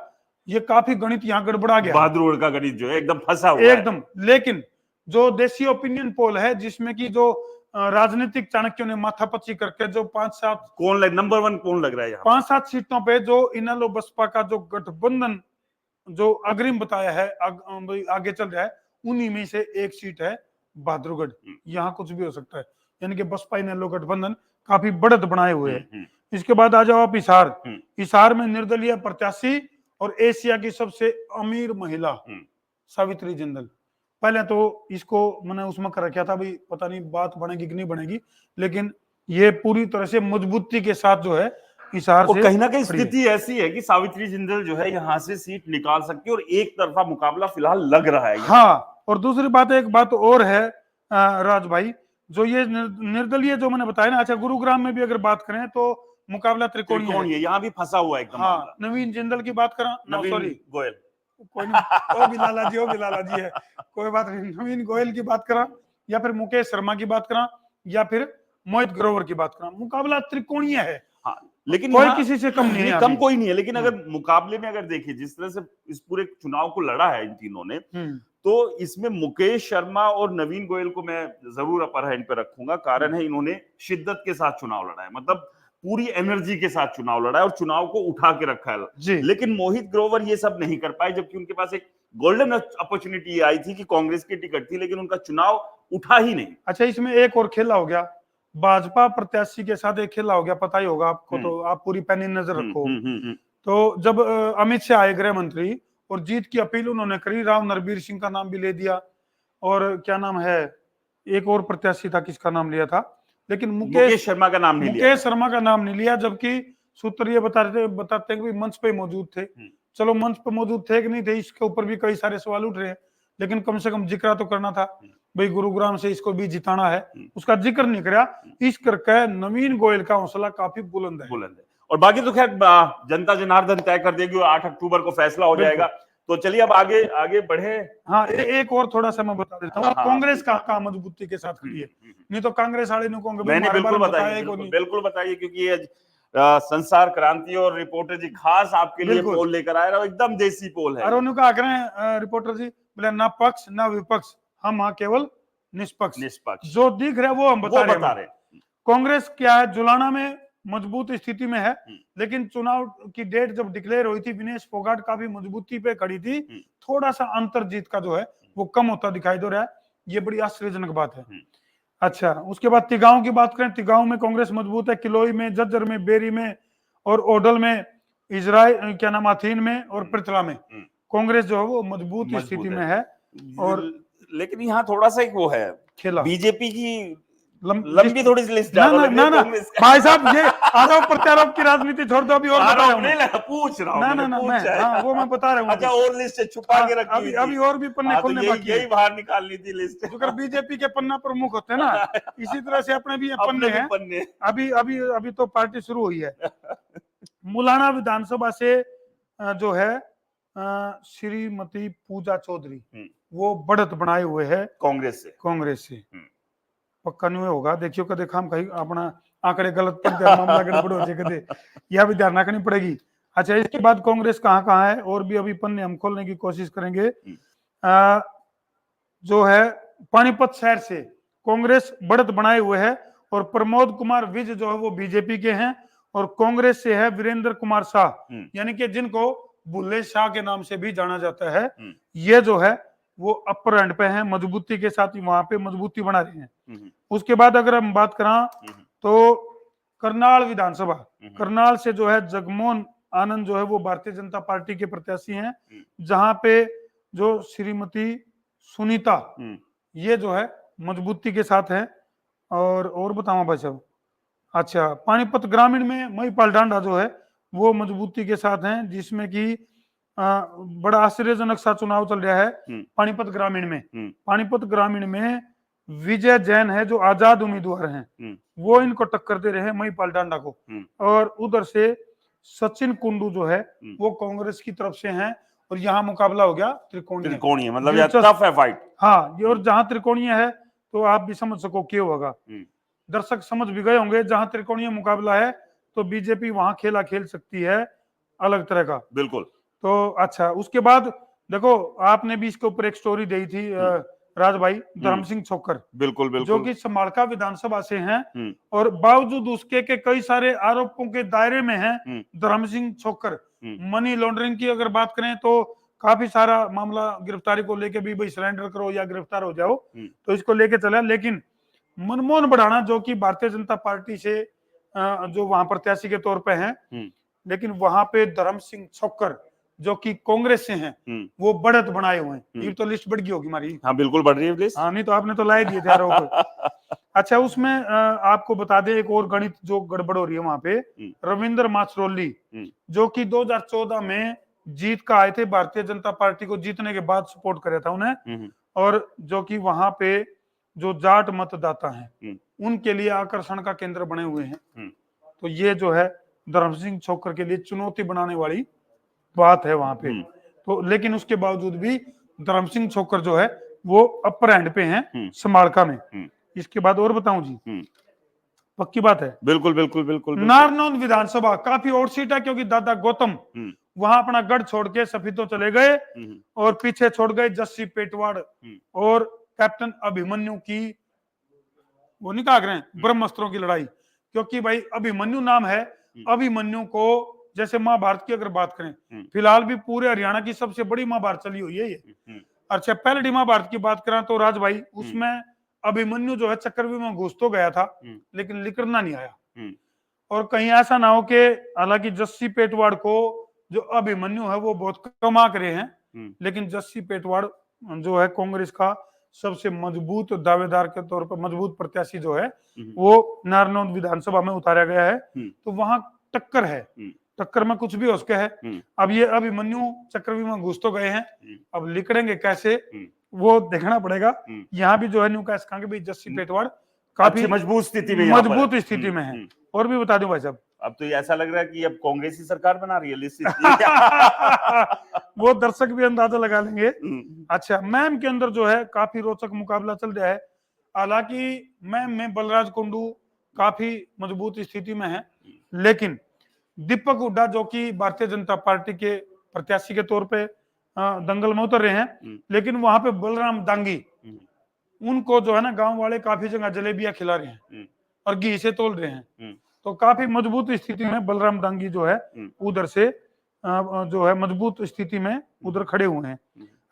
S2: ये काफी गणित यहाँ गड़बड़ा गया,
S1: बहादुर का गणित जो है एकदम फंसा हुआ है
S2: एकदम। लेकिन जो देसी ओपिनियन पोल है, जिसमें कि जो राजनीतिक चाणक्यों ने माथापच्ची करके जो 5-7
S1: कौन नंबर 1 कौन लग रहा है यहाँ?
S2: 5-7 सीटों पे जो इनेलो बसपा का जो गठबंधन जो अग्रिम बताया है, आगे चल रहा है, उन्हीं में से एक सीट है बहादुरगढ़। यहाँ कुछ भी हो सकता है, यानी कि बसपा इनेलो गठबंधन काफी बढ़त बनाए हुए है। इसके बाद आ जाओ आप हिसार। हिसार में निर्दलीय प्रत्याशी और एशिया की सबसे अमीर महिला सावित्री जिंदल। पहले तो इसको मैंने उसमें कर रखा था, भाई पता नहीं बात बनेगी कि नहीं बनेगी, लेकिन ये पूरी तरह से मजबूती के साथ जो है हिसार से
S1: कहीं ना कहीं स्थिति ऐसी है कि सावित्री जिंदल जो है यहाँ से सीट निकाल सकती है और एक तरफा मुकाबला फिलहाल लग रहा है।
S2: हाँ, और दूसरी बात, एक बात और है राज भाई, जो ये निर्दलीय जो मैंने बताया ना, अच्छा गुरुग्राम में भी अगर बात करें तो मुकाबला त्रिकोणीय है,
S1: यहाँ भी फंसा हुआ है एकदम।
S2: हाँ, नवीन जिंदल की बात करा,
S1: नवीन गोयल,
S2: कोई नहीं, वो भी लाला जी है, कोई बात नहीं, नवीन गोयल की बात करा, या फिर मुकेश शर्मा की बात करा, या फिर मोहित ग्रोवर की बात करा, मुकाबला त्रिकोणीय है।
S1: हाँ, लेकिन
S2: कोई किसी से कम नहीं है,
S1: कम कोई नहीं है। लेकिन अगर मुकाबले में अगर देखिए जिस तरह से इस पूरे चुनाव को लड़ा है इन तीनों ने, तो इसमें मुकेश शर्मा और नवीन गोयल को मैं जरूर अपर हैंड पे रखूंगा। कारण है इन्होंने शिद्दत के साथ चुनाव लड़ा है, मतलब पूरी एनर्जी के साथ चुनाव लड़ा है और चुनाव को उठा के रखा है। लेकिन मोहित ग्रोवर ये सब नहीं कर पाए, जबकि उनके पास एक गोल्डन अपॉर्चुनिटी आई थी कि कांग्रेस की टिकट थी, लेकिन उनका चुनाव उठा ही नहीं।
S2: अच्छा, इसमें एक और खेला हो गया, भाजपा प्रत्याशी के साथ एक खेला हो गया, पता ही होगा आपको, तो आप पूरी पैनी नजर रखो। तो जब अमित शाह आए गृह मंत्री और जीत की अपील उन्होंने करी, राव नरबीर सिंह का नाम भी ले दिया, और क्या नाम है, एक और प्रत्याशी था, किसका नाम लिया था, लेकिन मुकेश शर्मा का नाम नहीं लिया। जबकि सूत्र ये बताते हैं कि मंच पे मौजूद थे। चलो, मंच पे मौजूद थे कि नहीं थे, इसके ऊपर भी कई सारे सवाल उठ रहे हैं, लेकिन कम से कम जिक्र तो करना था, भाई गुरुग्राम से इसको भी जिताना है, उसका जिक्र नहीं करा। इस करके नवीन गोयल का हौसला काफी बुलंद है।
S1: और बाकी तो खैर जनता जनार्दन तय कर देगी, 8 अक्टूबर को फैसला हो जाएगा। तो चलिए अब आगे बढ़े।
S2: हाँ, एक और थोड़ा सा मैं बता देता हूँ, कांग्रेस का मजबूती के साथ खड़ी है, नहीं तो कांग्रेस वाले ने कहोगे
S1: मैंने बिल्कुल बताइए, क्योंकि ये संसार क्रांति और रिपोर्टर जी खास आपके लिए पोल लेकर आए, एकदम देसी पोल है।
S2: और उन्होंने कहा करें रिपोर्टर जी, बोले ना पक्ष ना विपक्ष, हम हाँ केवल निष्पक्ष, जो दिख रहा है वो हम बता रहे हैं। कांग्रेस क्या है, जुलाना में मजबूत स्थिति में है, लेकिन चुनाव की डेट जब डिक्लेयर हुई थी, विनेश फोगाट काफी मजबूती पे खड़ी थी, थोड़ा सा अंतर जीत का जो है वो कम होता दिखाई दे रहा है, ये बड़ी आश्चर्यजनक बात है। अच्छा, उसके बाद तिगांव की बात करें, तिगांव में कांग्रेस मजबूत है, किलोई में, जज्जर में, बेरी में और ओडल में, इजराइल क्या नाम अथीन में और पृथला में कांग्रेस जो है वो मजबूत स्थिति में है। और
S1: लेकिन यहाँ थोड़ा सा एक वो है,
S2: खेला
S1: बीजेपी की लंबी थोड़ी सी लिस्ट
S2: ना भाई साहब, ये आरोप प्रत्यारोप की राजनीति छोड़ दो, अभी और बता रहा हूं,
S1: पूछ रहा हूं
S2: ना वो मैं बता रहा हूँ।
S1: अच्छा, और लिस्ट छुपा के रखी
S2: अभी और भी पन्ने खोलने बाकी है,
S1: यही बाहर निकालनी थी लिस्ट।
S2: अगर बीजेपी के पन्ना प्रमुख होते हैं ना, इसी तरह से अपने भी पन्ने हैं। अभी तो पार्टी शुरू हुई है। मुलाना विधानसभा से जो है श्रीमती पूजा चौधरी, वो बढ़त बनाए हुए है कांग्रेस से पक्का नहीं होगा, देखियो कदे खाम कहीं अपना आंकड़े गलत पड़ते, मामला गड़बड़ हो जाए कदे, यह भी ध्यान रखनी पड़ेगी। अच्छा, इसके बाद कांग्रेस कहाँ है, और भी अभी पन्ने हम खोलने की कोशिश करेंगे। जो है पानीपत शहर से कांग्रेस बढ़त बनाए हुए है, और प्रमोद कुमार विज जो है वो बीजेपी के हैं, और कांग्रेस से है वीरेंद्र कुमार शाह, यानी कि जिनको बुल्ले शाह के नाम से भी जाना जाता है, ये जो है वो अपर एंड पे हैं, मजबूती के साथ वहां पे मजबूती बना रहे हैं। उसके बाद अगर हम बात करें तो करनाल विधानसभा, करनाल से जो है जगमोहन आनंद जो है वो भारतीय जनता पार्टी के प्रत्याशी हैं, जहां पे जो श्रीमती सुनीता ये जो है मजबूती के साथ है। और बताऊं भाई साहब, अच्छा, पानीपत ग्रामीण में महिपाल डांडा जो है वो मजबूती के साथ हैं, जिसमें कि बड़ा आश्चर्यजनक सा चुनाव चल रहा है पानीपत ग्रामीण में। पानीपत ग्रामीण में विजय जैन है जो आजाद उम्मीदवार हैं, वो इनको टक्कर दे रहे हैं महिपाल डांडा को, और उधर से सचिन कुंडू जो है वो कांग्रेस की तरफ से हैं, और यहाँ मुकाबला हो गया त्रिकोणीय,
S1: मतलब ये टफ है फाइट।
S2: हाँ, ये और जहाँ त्रिकोणीय है तो आप भी समझ सको क्या होगा, दर्शक समझ भी गए होंगे, जहां त्रिकोणीय मुकाबला है तो बीजेपी वहां खेला खेल सकती है अलग तरह का।
S1: बिल्कुल।
S2: तो अच्छा, उसके बाद देखो आपने भी इसके ऊपर एक स्टोरी दी थी राज भाई, धर्म सिंह छोक्कर,
S1: बिल्कुल
S2: जो
S1: बिल्कुल।
S2: कि समालका विधानसभा से हैं और बावजूद उसके के कई सारे आरोपों के दायरे में हैं धर्म सिंह छोक्कर। मनी लॉन्ड्रिंग की अगर बात करें तो काफी सारा मामला गिरफ्तारी को लेके भी, भाई सरेंडर करो या गिरफ्तार हो जाओ, तो इसको लेके चला। लेकिन मनमोहन बढ़ाना जो कि भारतीय जनता पार्टी से जो वहां प्रत्याशी के तौर पे हैं, लेकिन वहां पे धर्म सिंह छोक्कर जो कि कांग्रेस से हैं, वो बढ़त बनाए हुए हैं। ये तो लिस्ट बढ़ गई होगी हमारी।
S1: हाँ बिल्कुल बढ़ रही है लिस्ट।
S2: हाँ, नहीं तो आपने तो लाई दिए थे आरोप। अच्छा, उसमें आपको बता दें एक और गणित जो गड़बड़ हो रही है वहां पे, रविंद्र माचरोली जो कि 2014 में जीत का आए थे, भारतीय जनता पार्टी को जीतने के बाद सपोर्ट कराया था उन्हें, और जो कि वहां पे जो जाट मतदाता हैं उनके लिए आकर्षण का केंद्र बने हुए हैं। तो ये जो है धर्म सिंह छोक्कर के लिए चुनौती बनाने वाली बात है वहां पे। तो लेकिन उसके बावजूद भी धर्म सिंह छोक्कर जो है वो अपर हैंड पे हैं समालका में। इसके बाद और बताऊं जी, पक्की बात है?
S1: बिल्कुल बिल्कुल बिल्कुल।
S2: नारनौंद विधानसभा काफी और सीट है, क्योंकि दादा गौतम वहां अपना गढ़ छोड़ के सफीदों चले गए और पीछे छोड़ गए जस्सी पेटवाड़ और कैप्टन अभिमन्यु की, वो नहीं कहा रहे हैं ब्रह्मास्त्रों की लड़ाई, क्योंकि भाई अभिमन्यु नाम है। अभिमन्यु को जैसे महाभारत की अगर बात करें, फिलहाल भी पूरे हरियाणा की सबसे बड़ी महाभारत चली हुई है ये। अच्छा, पहले महाभारत की बात करें तो राज भाई, उसमें अभिमन्यु जो है चक्रव्यूह में घुस तो गया था, लेकिन निकलना नहीं आया। और कहीं ऐसा ना हो कि, हालांकि जस्सी पेटवाड़ को जो अभिमन्यु है वो बहुत कम आंक रहे हैं, लेकिन जस्सी पेटवाड़ जो है कांग्रेस का सबसे मजबूत दावेदार के तौर पर, मजबूत प्रत्याशी जो है वो नारनौंद विधानसभा में उतारा गया है। तो वहां टक्कर है, टक्कर में कुछ भी हो सके है। अब ये अभिमन्यु चक्रव्यूह में घुस तो गए हैं, अब लिकड़ेंगे कैसे वो देखना पड़ेगा। यहाँ भी जो है न्यू कैश खां के भी जस्सी पेटवाड़ काफी
S1: मजबूत स्थिति में,
S2: मजबूत स्थिति में है। और भी बता दूं भाई साहब,
S1: अब तो ऐसा लग रहा है कि अब कांग्रेस ही सरकार बना रही है लिस्ट
S2: वो दर्शक भी अंदाजा लगा लेंगे। अच्छा, मैम के अंदर जो है काफी रोचक मुकाबला चल रहा है। हालांकि मैम में बलराज कुंडू काफी मजबूत स्थिति में है, लेकिन दीपक हुड्डा जो कि भारतीय जनता पार्टी के प्रत्याशी के तौर पे दंगल में उतर रहे हैं, लेकिन वहां पे बलराम दांगी, उनको जो है ना गांव वाले काफी जगह जलेबियां खिला रहे हैं और घी से तोल रहे हैं। तो काफी मजबूत स्थिति में बलराम दांगी जो है उधर से जो है मजबूत स्थिति में उधर खड़े हुए हैं।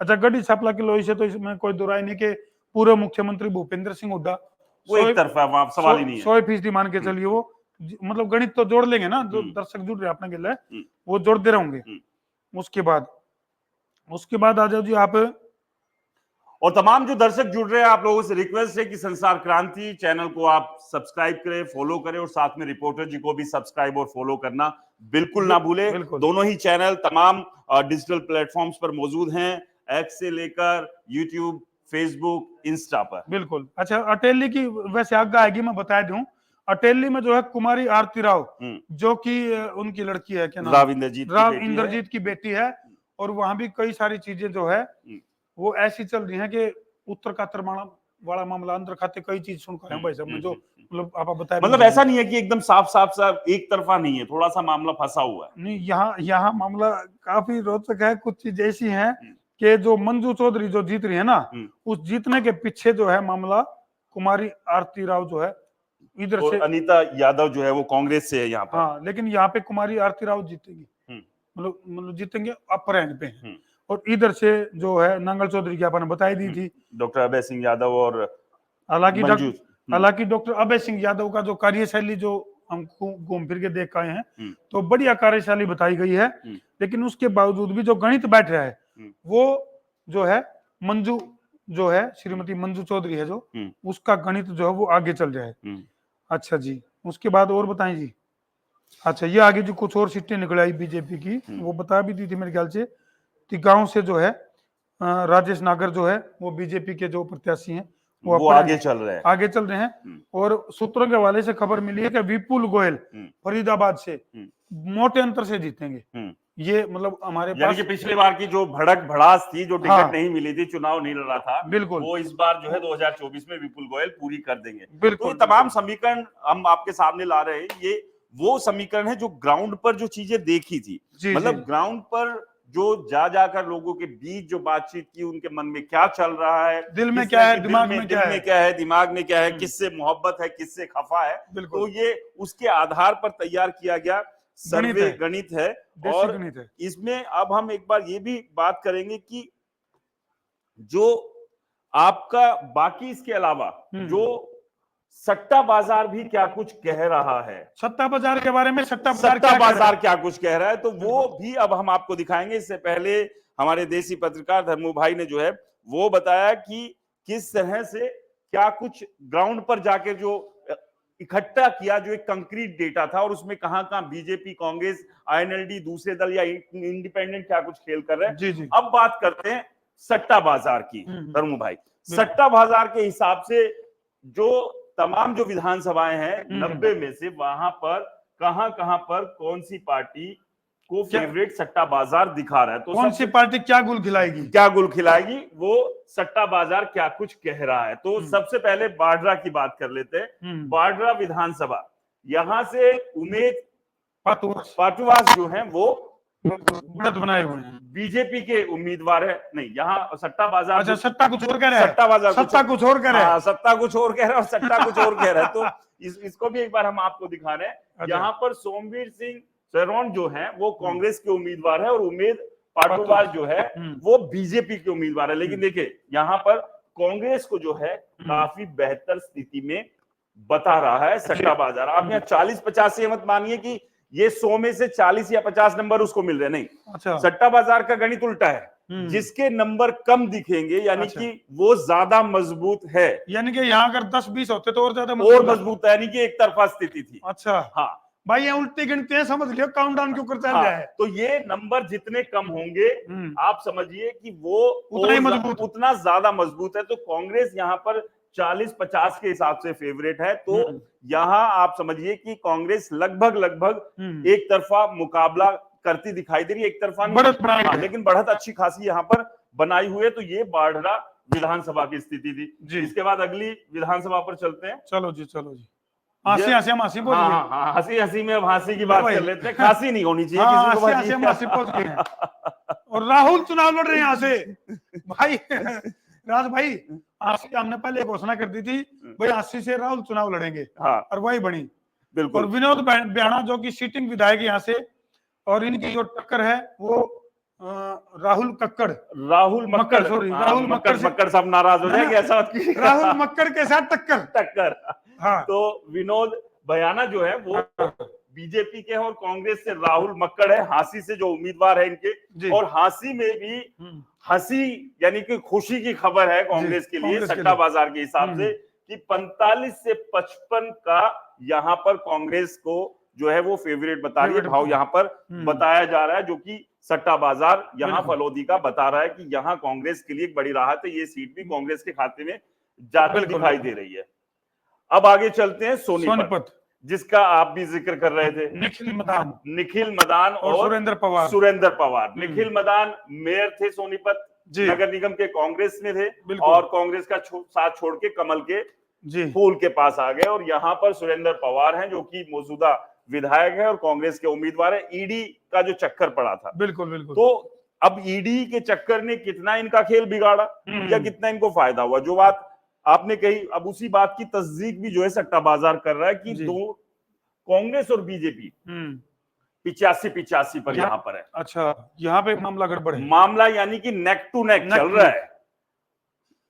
S2: अच्छा, गढ़ी छापला की लोई से तो इसमें कोई दो राय नहीं कि पूर्व मुख्यमंत्री भूपेंद्र सिंह हुड्डा
S1: वो एक तरफा, वहां सवाल ही नहीं है।
S2: 100% मान के चलिए, वो मतलब गणित तो जोड़ लेंगे ना, जो दर्शक जुड़ रहे अपने गिले वो जोड़ते रहेंगे। उसके बाद आ जाओ जी आप।
S1: और तमाम जो दर्शक जुड़ रहे हैं, आप लोगों से रिक्वेस्ट है कि संसार क्रांति चैनल को आप सब्सक्राइब करें, फॉलो करें, और साथ में रिपोर्टर जी को भी सब्सक्राइब और फॉलो करना बिल्कुल ना भूले। दोनों ही चैनल तमाम डिजिटल प्लेटफॉर्म्स पर मौजूद हैं, एक्स से लेकर यूट्यूब, फेसबुक, इंस्टा पर।
S2: बिल्कुल। अच्छा, अटेली की वैसे आज्ञा आएगी, मैं बता दूं, अटेली में जो है कुमारी आरती राव जो कि उनकी लड़की है, क्या नाम, राव इंद्रजीत की बेटी है। और वहां भी कई सारी चीजें जो है वो ऐसी चल रही हैं कि उत्तर का वाला मामला अंदर खाते कई चीज सुनकर भाई साहब, जो मतलब आप बताए,
S1: मतलब ऐसा नहीं है कि एकदम साफ एक तरफा नहीं है, थोड़ा सा मामला फंसा हुआ है।
S2: नहीं, यहाँ मामला काफी रोचक है। कुछ चीज ऐसी हैं कि जो मंजू चौधरी जो जीत रही है ना, उस जीतने के पीछे जो है मामला कुमारी आरती राव जो है इधर से,
S1: अनीता यादव जो है वो कांग्रेस से है यहाँ पर।
S2: हाँ, लेकिन यहाँ पे कुमारी आरती राव जीतेगी, मतलब जीतेंगे अपर एंड पे। और इधर से जो है नांगल चौधरी की आपने बताई दी थी,
S1: डॉक्टर अभय सिंह यादव। और
S2: हालांकि डॉक्टर अभय सिंह यादव का जो कार्यशैली जो हम घूम फिर के देख आए हैं, तो बढ़िया कार्यशैली बताई गई है। लेकिन उसके बावजूद भी जो गणित बैठ रहा है वो जो है मंजू जो है, श्रीमती मंजू चौधरी है जो, उसका गणित जो है वो आगे चल रहा है। अच्छा जी, उसके बाद और बताएं जी। अच्छा, ये आगे जो कुछ और सीटें निकल आई बीजेपी की, वो बता भी दी थी मेरे ख्याल से। गांव से जो है राजेश नागर जो है वो बीजेपी के जो प्रत्याशी हैं
S1: वो आगे चल रहे
S2: हैं। और सूत्रों के हवाले से खबर मिली है कि विपुल गोयल फरीदाबाद से मोटे अंतर से जीतेंगे। ये मतलब हमारे पास,
S1: कि पिछली बार की जो भड़ास थी, जो टिकट नहीं मिली थी, चुनाव नहीं लड़ा था,
S2: बिल्कुल,
S1: वो इस बार जो है 2024 में विपुल गोयल पूरी कर देंगे। तो ये तमाम समीकरण हम आपके सामने ला रहे हैं। ये वो समीकरण है जो ग्राउंड पर जो चीजें देखी थी,
S2: जी,
S1: मतलब
S2: जी।
S1: ग्राउंड पर जो जा जाकर लोगों के बीच जो बातचीत की, उनके मन में क्या चल रहा है,
S2: दिल में
S1: किस
S2: क्या
S1: तरह
S2: है,
S1: की
S2: दिमाग
S1: दिल
S2: में क्या है।
S1: क्या है, दिमाग में क्या है,
S2: हम्म।
S1: किससे मोहब्बत है, किससे खफा है, तो
S2: बिल्कुल।
S1: ये उसके आधार पर तैयार किया गया
S2: गणित
S1: सर्वे
S2: है,
S1: गणित है।
S2: देसी
S1: और
S2: गणित है।
S1: इसमें अब हम एक बार ये भी बात करेंगे कि जो आपका बाकी इसके अलावा जो सट्टा बाजार भी क्या कुछ कह रहा है,
S2: सट्टा बाजार के बारे में, सट्टा बाजार
S1: सट्टा
S2: क्या कर रहा
S1: बाजार
S2: है?
S1: क्या कुछ कह रहा है, तो वो
S2: बिल्कुल।
S1: भी अब हम आपको दिखाएंगे। इससे पहले हमारे देसी पत्रकार धर्मू भाई ने जो है वो बताया कि किस तरह से क्या कुछ ग्राउंड पर जाके जो इकट्ठा किया, जो एक कंक्रीट डेटा था, और उसमें कहां कहां बीजेपी, कांग्रेस, आईएनएलडी, दूसरे दल या इंडिपेंडेंट क्या कुछ खेल कर रहे हैं।
S2: जी, जी।
S1: अब बात करते हैं सट्टा बाजार की धर्मू भाई। सट्टा बाजार के हिसाब से जो तमाम जो विधानसभाएं हैं 90 में से, वहां पर कहां पर कौन सी पार्टी को फेवरेट सट्टा बाजार दिखा रहा है, तो
S2: कौन सी पार्टी क्या गुल खिलाएगी,
S1: क्या गुल खिलाएगी, वो सट्टा बाजार क्या कुछ कह रहा है। तो सबसे पहले बाड्रा की बात कर लेते हैं। बाड्रा विधानसभा, यहां से उमेद पाटुवास जो है वो
S2: बढ़त बनाए हुए हैं,
S1: बीजेपी के उम्मीदवार है। नहीं, यहाँ सट्टा बाजार,
S2: अच्छा, सट्टा कुछ और कह रहा है,
S1: सट्टा बाजार
S2: सट्टा कुछ और कह रहा है,
S1: सत्ता कुछ और कह रहा है और सट्टा कुछ और कह रहा है। तो इसको भी एक बार हम आपको दिखा रहे हैं। यहाँ पर सोमवीर सिंह शरण जो है वो कांग्रेस के उम्मीदवार है और उमेद पाटुवाल जो है वो बीजेपी के उम्मीदवार है। लेकिन देखिए यहाँ पर कांग्रेस को जो है काफी बेहतर स्थिति में बता रहा है सट्टा बाजार। आप यहाँ 40-50 से मत मानिए कि ये 100 में से 40 या 50 नंबर उसको मिल रहे, नहीं।
S2: अच्छा।
S1: सट्टा बाजार का गणित उल्टा है, जिसके नंबर कम दिखेंगे यानी कि वो ज्यादा मजबूत है।
S2: यानी कि यहाँ अगर 10-20 होते तो और ज्यादा
S1: मजबूत है, यानी कि एक तरफा स्थिति थी।
S2: अच्छा,
S1: हाँ
S2: भाई, ये उल्टी गिनते हैं, समझ लियो काउंटडाउन क्यों करता है।
S1: तो ये नंबर जितने कम होंगे आप समझिए कि वो उतना ज्यादा मजबूत है। तो कांग्रेस यहाँ पर 40-50 के हिसाब से फेवरेट है। तो यहाँ आप समझिए कि कांग्रेस लगभग एक तरफा मुकाबला करती दिखाई दे रही है, एक तरफा नहीं, लेकिन बढ़त अच्छी खासी यहाँ पर बनाई हुई है। तो ये बाढ़ा विधानसभा की स्थिति थी। इसके बाद अगली विधानसभा पर चलते हैं।
S2: चलो जी, चलो जी। हंसी बोलिए।
S1: हाँ, हंसी में अब हंसी की बात कर लेते हैं। खांसी नहीं होनी चाहिए किसी को।
S2: हंसी पहुंच गए हैं। और राहुल चुनाव लड़ रहे हैं यहाँ से भाई। राज भाई, हमने पहले घोषणा कर दी थी भाई 80 से राहुल चुनाव लड़ेंगे, और वही बनी।
S1: बिल्कुल।
S2: और विनोद बियाणा जो कि सिटिंग विधायक यहाँ से, और इनकी जो टक्कर है वो राहुल मक्कड़
S1: साहब नाराज हो जाएंगे ऐसा।
S2: राहुल मक्कड़ के साथ टक्कर।
S1: हाँ। तो विनोद बयाना जो है वो बीजेपी के हैं और कांग्रेस से राहुल मक्कड़ है, हांसी से जो उम्मीदवार है इनके। और हांसी में भी हंसी यानी कि खुशी की खबर है कांग्रेस के लिए सट्टा बाजार के हिसाब से कि 45 से 55 का यहाँ पर कांग्रेस को जो है वो फेवरेट बता रही है। भाव यहाँ पर बताया जा रहा है, जो कि सट्टा बाजार यहाँ फलोदी का बता रहा है कि यहाँ कांग्रेस के लिए एक बड़ी राहत है। ये सीट भी कांग्रेस के खाते में जाती दिखाई दे रही है। अब आगे चलते हैं सोनीपत, जिसका आप भी जिक्र कर रहे थे। निखिल मदान और सुरेंद्र पवार। निखिल मदान मेयर थे सोनीपत नगर निगम के, कांग्रेस में थे, और कांग्रेस का साथ छोड़ के कमल के फूल के पास आ गए। और यहाँ पर सुरेंद्र पवार हैं जो कि मौजूदा विधायक है और कांग्रेस के उम्मीदवार है। ईडी का जो चक्कर पड़ा था,
S2: बिल्कुल।
S1: तो अब ईडी के चक्कर ने कितना इनका खेल बिगाड़ा या कितना इनको फायदा हुआ, जो बात आपने कही, अब उसी बात की तस्दीक भी जो है सट्टा बाजार कर रहा है कि दो कांग्रेस और बीजेपी 85-85 पर यहाँ पर है।
S2: अच्छा, यहाँ पे मामला गड़बड़ है।
S1: मामला यानी कि नेक टू नेक चल रहा है,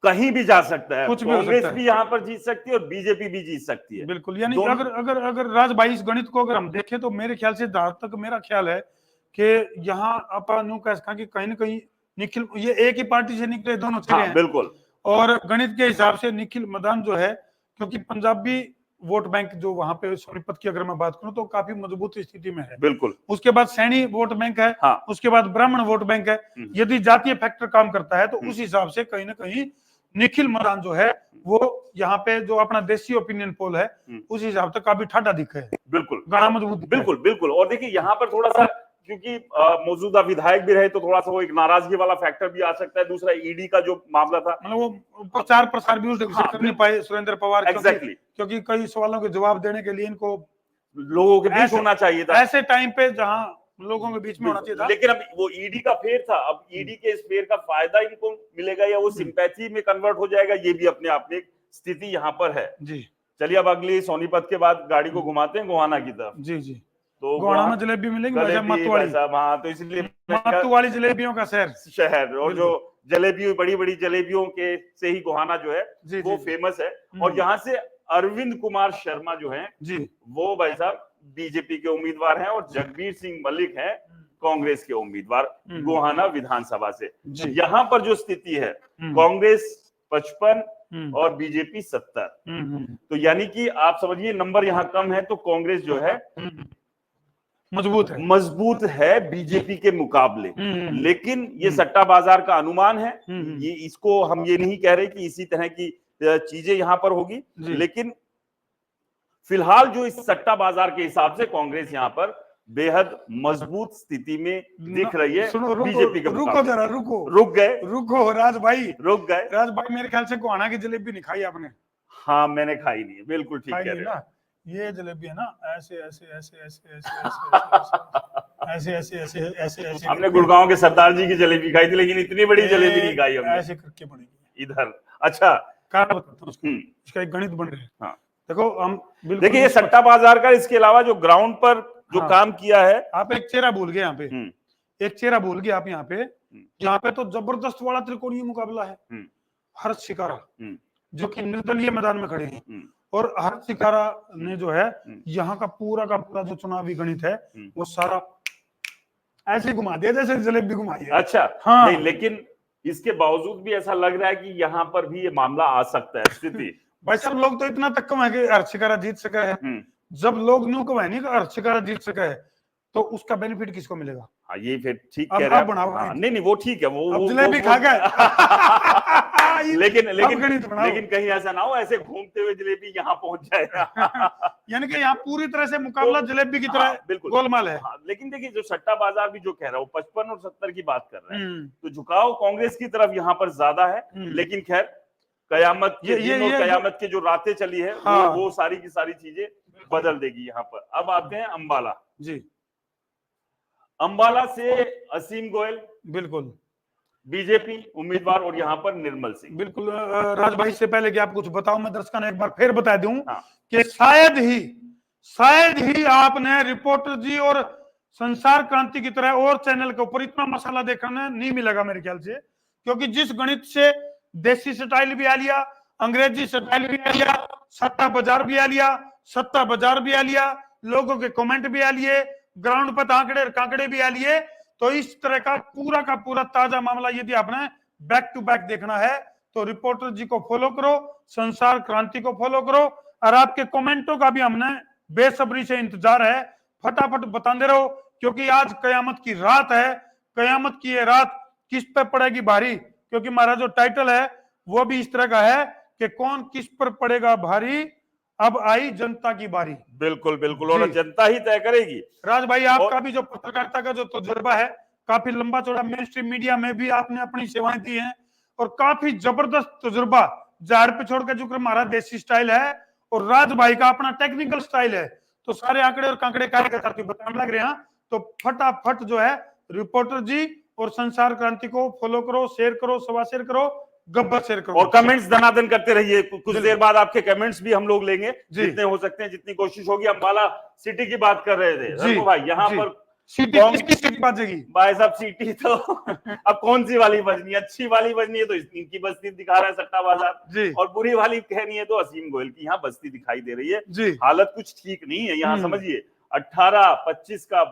S1: कहीं भी जा सकता है। कांग्रेस भी यहाँ पर जीत सकती है और बीजेपी भी जीत सकती है।
S2: बिल्कुल। यानी अगर राज भाई इस गणित को अगर हम देखें तो मेरे ख्याल से, जहां तक मेरा ख्याल है कि यहाँ अपन कहीं ना कहीं निखिल, ये एक ही पार्टी से निकले दोनों चले हैं।
S1: बिल्कुल।
S2: और गणित के हिसाब से निखिल मदान जो है, क्योंकि पंजाबी वोट बैंक जो वहां पे सोनीपत की अगर मैं बात करूं तो काफी मजबूत स्थिति में है।
S1: बिल्कुल।
S2: उसके बाद सैनी वोट बैंक है। उसके बाद ब्राह्मण वोट बैंक है। यदि जातीय फैक्टर काम करता है तो उस हिसाब से कहीं ना कहीं निखिल मदान जो है वो यहाँ पे जो अपना देसी ओपिनियन पोल है उस हिसाब से काफी ठाडा दिखा है।
S1: बिल्कुल,
S2: गाना मजबूत।
S1: बिल्कुल। और देखिए यहाँ पर थोड़ा सा, क्योंकि मौजूदा विधायक भी रहे तो थोड़ा सा वो एक नाराजगी वाला फैक्टर भी आ सकता है। दूसरा ईडी का जो मामला था,
S2: मतलब वो प्रचार प्रसार भी उसे कर नहीं पाए सुरेंद्र पवार,
S1: एग्जैक्टली,
S2: क्योंकि कई सवालों के जवाब देने के लिए इनको
S1: लोगों के बीच होना चाहिए था।
S2: ऐसे टाइम पे जहां लोगों के बीच में होना चाहिए था।
S1: लेकिन अब वो ईडी का फेयर था, अब ईडी के इस फेयर का फायदा इनको मिलेगा या वो सिंपैथी में कन्वर्ट हो जाएगा, ये भी अपने आप में एक स्थिति यहाँ पर है
S2: जी।
S1: चलिए अब अगली सोनीपत के बाद गाड़ी को घुमाते हैं गोहाना की तरफ।
S2: जी जी।
S1: तो
S2: गोहाना में जलेबी मिलेगी भाई साहब, मत्तू वाली।
S1: हाँ, तो इसलिए
S2: मत्तू वाली जलेबियों का
S1: शहर, और जो जलेबी, बड़ी बड़ी जलेबियों के से ही गोहाना जो है वो फेमस है। और यहाँ से अरविंद कुमार शर्मा जो है
S2: जी,
S1: वो भाई साहब बीजेपी के उम्मीदवार हैं, और जगबीर सिंह मलिक हैं कांग्रेस के उम्मीदवार गोहाना विधानसभा से। यहाँ पर जो स्थिति है, कांग्रेस 55 और बीजेपी 70, तो यानी कि आप समझिए नंबर यहाँ कम है, तो कांग्रेस जो है मजबूत है बीजेपी के मुकाबले। लेकिन ये सट्टा बाजार का अनुमान है, ये इसको हम ये नहीं कह रहे कि इसी तरह की चीजें यहां पर होगी, लेकिन फिलहाल जो इस सट्टा बाजार के हिसाब से कांग्रेस यहां पर बेहद मजबूत स्थिति में दिख रही है बीजेपी के मुकाबले।
S2: रुको राज भाई,
S1: रुक गए
S2: राज भाई, मेरे ख्याल से गोहाना की जलेबी नहीं खाई आपने।
S1: हाँ, मैंने खाई नहीं है, बिल्कुल ठीक कह रहे हैं।
S2: ये जलेबी है ना, ऐसे ऐसे ऐसे ऐसे ऐसे ऐसे ऐसे ऐसे ऐसे।
S1: हमने गुड़गांव के सरदार जी की जलेबी खाई थी, लेकिन इतनी बड़ी जलेबी नहीं खाई हमने।
S2: ऐसे करके बनेगी इधर।
S1: अच्छा,
S2: कारण बताता हूं, इसका एक गणित बन रहा है।
S1: हाँ,
S2: देखो हम
S1: देखिए ये सट्टा बाजार का, इसके अलावा जो ग्राउंड पर जो काम किया है।
S2: आप एक चेहरा भूल गए यहाँ पे, एक चेहरा भूल गए आप यहाँ पे तो जबरदस्त वाला त्रिकोणीय मुकाबला है। हर्ष शिकारा जो कि निर्दलीय मैदान में खड़े हैं, और हर्ष शिकारा ने जो है यहाँ का पूरा जो चुनावी गणित है वो सारा ऐसे घुमा दिया जैसे जलेबी घुमाई है।
S1: अच्छा, हाँ, नहीं, लेकिन इसके बावजूद भी ऐसा लग रहा है कि यहाँ पर भी ये मामला आ सकता है स्थिति।
S2: भाई सब लोग तो इतना तक कमाए कि हर्ष शिकारा जीत सका है। जब लोग न्यू कमाए नहीं हर्ष शिकारा जीत सका है, तो उसका बेनिफिट किसको मिलेगा?
S1: हाँ, ये फिर ठीक कह रहे हैं। नहीं, वो ठीक है, वो
S2: जलेबी खा गए।
S1: लेकिन कहीं ऐसा ना हो ऐसे घूमते हुए जलेबी यहाँ पहुंच जाए।
S2: यानी कि यहाँ पूरी तरह से मुकाबला जलेबी की तरह
S1: बिल्कुल
S2: गोलमाल है।
S1: लेकिन देखिए जो सट्टा बाजार भी जो कह रहा है वो 55 और 70 की बात कर रहे हैं, तो झुकाव कांग्रेस की तरफ यहाँ पर ज्यादा है। लेकिन खैर कयामत के दिन और कयामत के जो रातें चली है, वो सारी की सारी चीजें बदल देगी यहाँ पर। अब आते हैं अंबाला
S2: जी।
S1: अंबाला से असीम गोयल,
S2: बिल्कुल
S1: बीजेपी उम्मीदवार, और यहाँ पर निर्मल सिंह।
S2: बिल्कुल राज भाई, से पहले कि आप कुछ बताओ, मैं दर्शकों ने एक बार फिर बता दूं कि शायद ही आपने रिपोर्टर जी और संसार क्रांति की तरह और चैनल के ऊपर इतना मसाला देखने नहीं मिलेगा मेरे ख्याल से, क्योंकि जिस गणित से देसी स्टाइल भी आ लिया, अंग्रेजी स्टाइल भी आ लिया, सट्टा बाजार भी आ लिया, सट्टा बाजार भी आ लिया, लोगों के कमेंट भी आ लिए, ग्राउंड पर कांकड़े भी आ लिए, तो इस तरह का पूरा ताजा मामला यदि आपने बैक टू बैक देखना है तो रिपोर्टर जी को फॉलो करो, संसार क्रांति को फॉलो करो, और आपके कमेंटों का भी हमने बेसब्री से इंतजार है। फटाफट बताते रहो, क्योंकि आज कयामत की रात है। कयामत की ये रात किस पे पड़ेगी भारी, क्योंकि हमारा जो टाइटल है वो भी इस तरह का है कि कौन किस पर पड़ेगा भारी, अब आई जनता की बारी।
S1: बिल्कुल बिल्कुल, और जनता ही तय करेगी।
S2: राज भाई, आपका भी जो पत्रकारिता का जो तजुर्बा है, काफी लंबा चौड़ा, मेन स्ट्रीम मीडिया में भी आपने अपनी सेवाएं दी हैं, और काफी जबरदस्त तजुर्बा, जार पे छोड़ के जो हमारा देसी स्टाइल है और राज भाई का अपना टेक्निकल स्टाइल है, तो सारे आंकड़े और कांकड़े कार्यकर्ता बताने लग रहे हैं। तो फटाफट जो है रिपोर्टर जी और संसार क्रांति को फॉलो करो, शेयर करो, सवा शेयर करो, गब्बर शेयर करो,
S1: और कमेंट्स धनाधन करते रहिए। कुछ देर बाद आपके कमेंट्स भी हम लोग लेंगे, जितने हो सकते हैं, जितनी कोशिश होगी। अंबाला सिटी की बात कर रहे थे भाई, यहाँ पर
S2: सिटी बजेगी
S1: भाई साहब, सिटी तो अब कौन सी वाली बजनी है? अच्छी वाली बजनी है तो इनकी बस्ती दिखा रहा है सट्टा बाजार, और बुरी वाली कहनी है तो असीम गोयल की यहाँ बस्ती दिखाई दे रही है। हालत कुछ ठीक नहीं है यहाँ, समझिए 18-25 का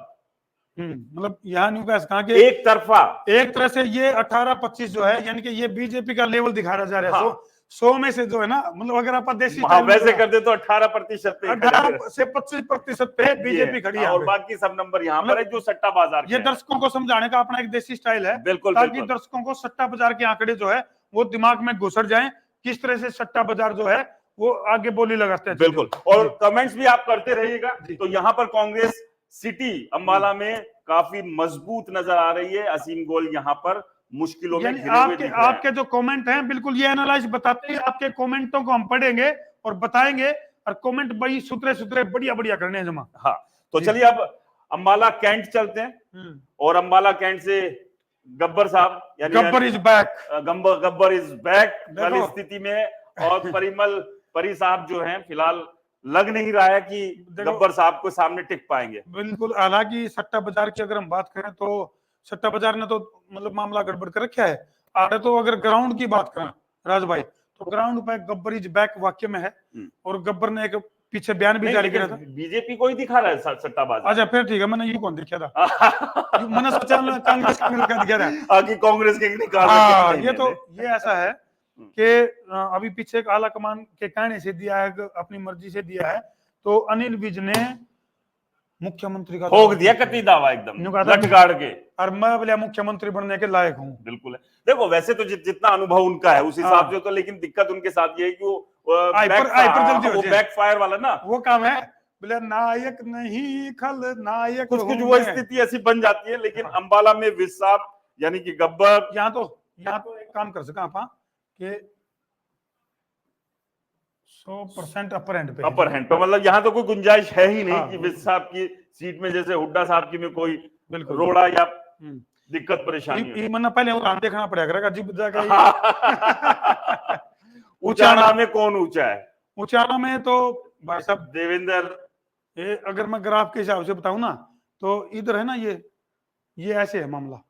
S2: मतलब यहाँ न्यू कहा कि
S1: एक तरह से
S2: ये 18-25 जो है, यानी कि ये बीजेपी का लेवल दिखाया जा रहा है। 100 में से जो है ना, मतलब अगर आप देसी
S1: वैसे कर दे तो 18%
S2: 18 से 25% पे बीजेपी खड़ी है,
S1: और बाकी सब नंबर यहाँ पर है जो सट्टा बाजार।
S2: ये दर्शकों को समझाने का अपना एक देसी स्टाइल है,
S1: बिल्कुल,
S2: ताकि दर्शकों को सट्टा बाजार के आंकड़े जो है वो दिमाग में घुसर जाए, किस तरह से सट्टा बाजार जो है वो आगे बोली लगाते हैं।
S1: बिल्कुल, और कमेंट्स भी आप करते रहिएगा। तो यहाँ पर कांग्रेस सिटी अंबाला में काफी मजबूत नजर आ रही है। असीम गोयल यहाँ पर मुश्किलों में घिरे हुए
S2: आपके जो कमेंट हैं, बिल्कुल ये एनालाइज बताते हैं। आपके कमेंटों को हम पढ़ेंगे और बताएंगे, और कमेंट भाई सुथरे सुथरे बढ़िया बढ़िया करने हैं जमा।
S1: हाँ, तो चलिए अब अंबाला कैंट चलते हैं और अंबाला कैंट से गब्बर साहब यानी
S2: Gabbar is back,
S1: Gabbar is back
S2: देखो।
S1: वाली स्थिति में, और परी साहब जो हैं फिलहाल लग नहीं रहा है कि गब्बर साहब को सामने टिक पाएंगे।
S2: बिल्कुल, हालांकि सट्टा बाजार की अगर हम बात करें तो सट्टा बाजार ने तो मतलब मामला गड़बड़ कर रखा है। आगे तो अगर ग्राउंड की बात करें राज भाई, तो ग्राउंड पे गब्बर इज बैक वाक्य में है, और गब्बर ने एक पीछे बयान भी जारी किया था।
S1: बीजेपी को ही दिखा रहा है सट्टाबाज।
S2: अच्छा फिर ठीक है, मैंने ये कौन देखा था मैंने सोचा कांग्रेस का दिखा था
S1: आगे कांग्रेस के निकाल।
S2: ये तो ये ऐसा है कि अभी पीछे एक आला कमान के कहने से दिया है, अपनी मर्जी से दिया है, तो अनिल विज ने मुख्यमंत्री का
S1: ठोक दिया कतई दावा एकदम लठगाड़ के,
S2: और मैं बोले मुख्यमंत्री बनने के लायक हूँ।
S1: बिल्कुल है। देखो वैसे तो जितना अनुभव उनका है उस हिसाब से तो, लेकिन दिक्कत उनके साथ ये है कि वो बैकफायर वाला ना
S2: वो काम है, बोले नायक नहीं खलनायक,
S1: कुछ वो स्थिति ऐसी बन जाती है। लेकिन अंबाला में विज साहब यानी कि गब्बर
S2: यहाँ तो एक काम कर सका आप कि 100% अपर हैंड पे,
S1: मतलब यहाँ तो कोई गुंजाइश है ही नहीं कि विज साहब की सीट में जैसे हुड्डा साहब की में कोई रोड़ा या दिक्कत परेशानी।
S2: मैंने पहले वो देखना पड़ेगा अजीब जगह।
S1: उचाना में कौन ऊंचा है?
S2: उचाना में तो भाई साहब
S1: देवेंद्र,
S2: अगर मैं ग्राफ के हिसाब से बताऊं ना तो इधर है ना, ये ऐसे है मामला,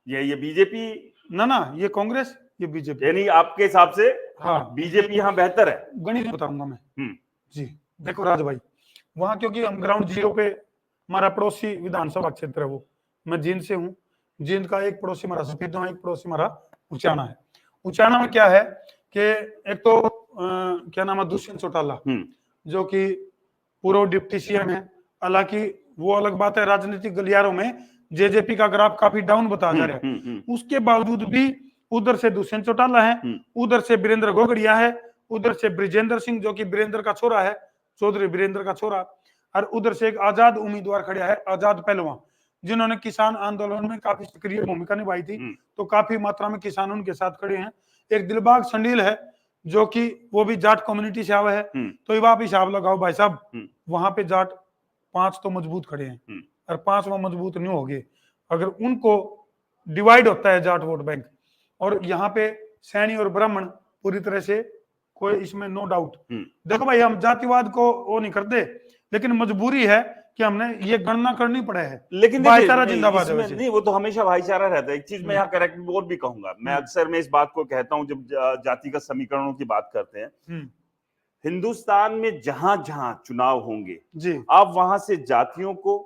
S1: ये बीजेपी
S2: ना ये कांग्रेस, ये बीजेपी,
S1: यानी आपके हिसाब से
S2: हाँ
S1: बीजेपी यहाँ बेहतर है।
S2: गणित बताऊंगा मैं जी। देखो राज भाई, वहां क्योंकि हम ग्राउंड जीरो पे, हमारा पड़ोसी विधानसभा क्षेत्र है वो, मैं जींद से हूँ, जींद का एक पड़ोसी हमारा सफेदों, एक पड़ोसी हमारा उचाना है। उचाना में क्या है कि एक तो क्या नाम है, दुष्यंत चौटाला जो कि पूर्व डिप्टी सीएम है। हालांकि वो अलग बात है, राजनीतिक गलियारों में जेजेपी का ग्राफ काफी डाउन बताया जा रहा है, उसके बावजूद भी उधर से दुष्यंत चौटाला है, उधर से वीरेंद्र गोगड़िया है, उधर से ब्रिजेंद्र सिंह जो कि वीरेंद्र का छोरा है, चौधरी वीरेंद्र का छोरा, और उधर से एक आजाद उम्मीदवार खड़ा है, आजाद पहलवान, जिन्होंने किसान आंदोलन में काफी सक्रिय भूमिका निभाई थी, तो काफी मात्रा में किसान उनके साथ खड़े हैं। एक दिलबाग संडील है जो कि वो भी जाट कम्युनिटी से आवे है, तो अब आप हिसाब लगाओ भाई साहब, वहां पे जाट 5 तो मजबूत खड़े हैं, और 5 मजबूत नहीं हो गए अगर उनको डिवाइड होता है जाट वोट बैंक, और यहाँ पे सैनी और ब्राह्मण पूरी तरह से कोई इसमें नो डाउट। देखो भाई, हम जातिवाद को वो नहीं करते, लेकिन मजबूरी है कि हमने ये गणना करनी पड़े है।
S1: लेकिन
S2: भाईचारा जिंदाबाद है
S1: नहीं, वो तो हमेशा भाईचारा रहता है। एक चीज मैं यहाँ करेक्ट और भी कहूंगा, मैं अक्सर मैं इस बात को कहता हूँ जब जातिगत समीकरणों की बात करते हैं, हिंदुस्तान में जहां जहां चुनाव होंगे जी, आप वहां से जातियों को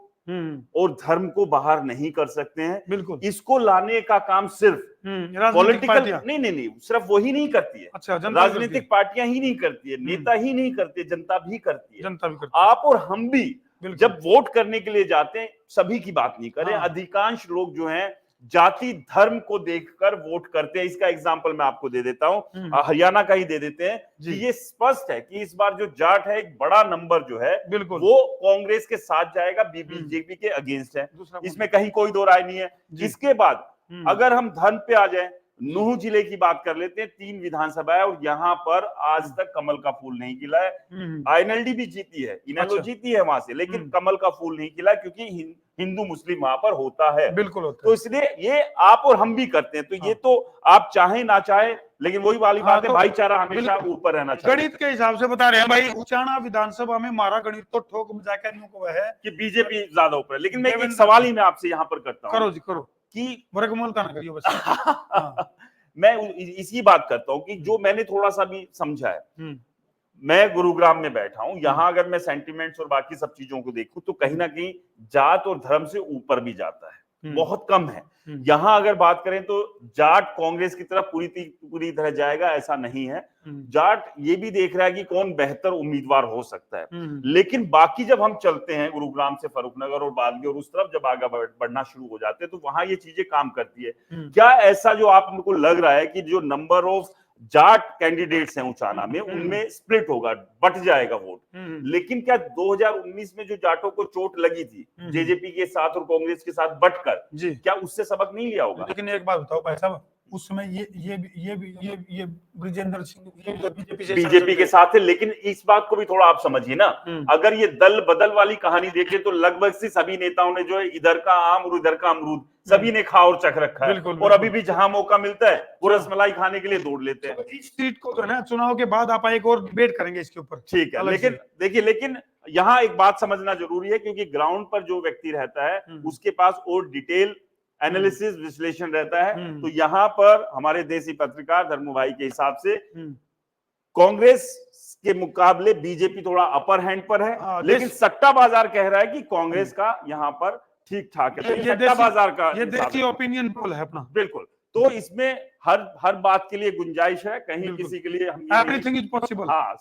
S1: और धर्म को बाहर नहीं कर सकते हैं।
S2: बिल्कुल,
S1: इसको लाने का काम सिर्फ पॉलिटिकल नहीं सिर्फ वही नहीं करती है। अच्छा, राजनीतिक पार्टियां ही नहीं करती है, नेता ही नहीं करते, जनता भी करती है।
S2: जनता भी करती है।
S1: आप और हम भी जब वोट करने के लिए जाते हैं, सभी की बात नहीं करें, अधिकांश लोग जो हैं जाति धर्म को देखकर वोट करते हैं। इसका एग्जांपल मैं आपको दे देता हूं, हरियाणा का ही दे देते हैं कि ये स्पष्ट है कि इस बार जो जाट है एक बड़ा नंबर जो है वो कांग्रेस के साथ जाएगा, बीजेपी के अगेंस्ट है, इसमें कहीं कोई दो राय नहीं है। इसके बाद अगर हम धर्म पे आ जाए, नूह जिले की बात कर लेते हैं, 3 विधानसभा है और यहाँ पर आज तक कमल का फूल नहीं खिला है। आईएनएलडी भी जीती है, इनेलो जीती है वहां से, लेकिन कमल का फूल नहीं खिला क्योंकि हिंदू मुस्लिम वहां पर होता है।
S2: बिल्कुल होता है।
S1: तो इसलिए ये आप और हम भी करते हैं, तो ये तो आप चाहे ना चाहे, लेकिन वही वाली बात है, भाईचारा हमेशा ऊपर रहना चाहिए।
S2: गणित के हिसाब से बता रहे हैं भाई, उचाना विधानसभा में हमारा गणित तो ठोक मजाक वो है
S1: कि बीजेपी ज्यादा ऊपर है। लेकिन मैं एक सवाल ही मैं आपसे यहाँ पर करता हूँ,
S2: करो जी करो,
S1: कि
S2: वर्गमूल का ना करियो बस।
S1: मैं इसी बात करता हूं कि जो मैंने थोड़ा सा भी समझा है, मैं गुरुग्राम में बैठा हूं, यहां अगर मैं सेंटिमेंट्स और बाकी सब चीजों को देखूं तो कहीं ना कहीं जात और धर्म से ऊपर भी जाता है, बहुत कम है। यहां अगर बात करें तो जाट कांग्रेस की तरफ पूरी तरह जाएगा ऐसा नहीं है, जाट ये भी देख रहा है कि कौन बेहतर उम्मीदवार हो सकता है। लेकिन बाकी जब हम चलते हैं गुरुग्राम से फरुखनगर और बादली और उस तरफ जब आगे बढ़ना शुरू हो जाते हैं तो वहां ये चीजें काम करती है। क्या ऐसा जो आपको लग रहा है कि जो नंबर ऑफ जाट कैंडिडेट्स हैं उचाना में, उनमें स्प्लिट होगा, बट जाएगा वोट, लेकिन क्या 2019 में जो जाटों को चोट लगी थी जेजेपी के साथ और कांग्रेस के साथ बटकर, क्या उससे सबक नहीं लिया होगा?
S2: लेकिन एक बात बताओ भाई साहब, उस समय ये ब्रिजेंद्र सिंह ये
S1: बीजेपी के साथ है। लेकिन इस बात को भी थोड़ा आप समझिए ना, अगर ये दल बदल वाली कहानी देखें तो लगभग से सभी नेताओं ने जो है इधर का आम और इधर का अमरूद सभी ने खा और चख रखा है, और अभी भी जहां मौका मिलता है वो रसमलाई खाने के लिए दौड़ लेते हैं।
S2: इस सीट को जो है ना चुनाव के बाद आप एक और डिबेट करेंगे इसके ऊपर,
S1: ठीक है। लेकिन देखिए, लेकिन यहाँ एक बात समझना जरूरी है, क्योंकि ग्राउंड पर जो व्यक्ति रहता है उसके पास और डिटेल एनालिसिस विश्लेषण रहता है। तो यहाँ पर हमारे देसी पत्रकार धर्मू भाई के हिसाब से कांग्रेस के मुकाबले बीजेपी थोड़ा अपर हैंड पर है, लेकिन सट्टा बाजार कह रहा है कि कांग्रेस का यहाँ पर ठीक ठाक है।
S2: ये
S1: सट्टा बाजार का
S2: ये देसी ओपिनियन पोल है अपना,
S1: बिल्कुल। तो इसमें हर बात के लिए गुंजाइश है, कहीं किसी के लिए हम
S2: एवरीथिंग इज पॉसिबल।
S1: हाँ,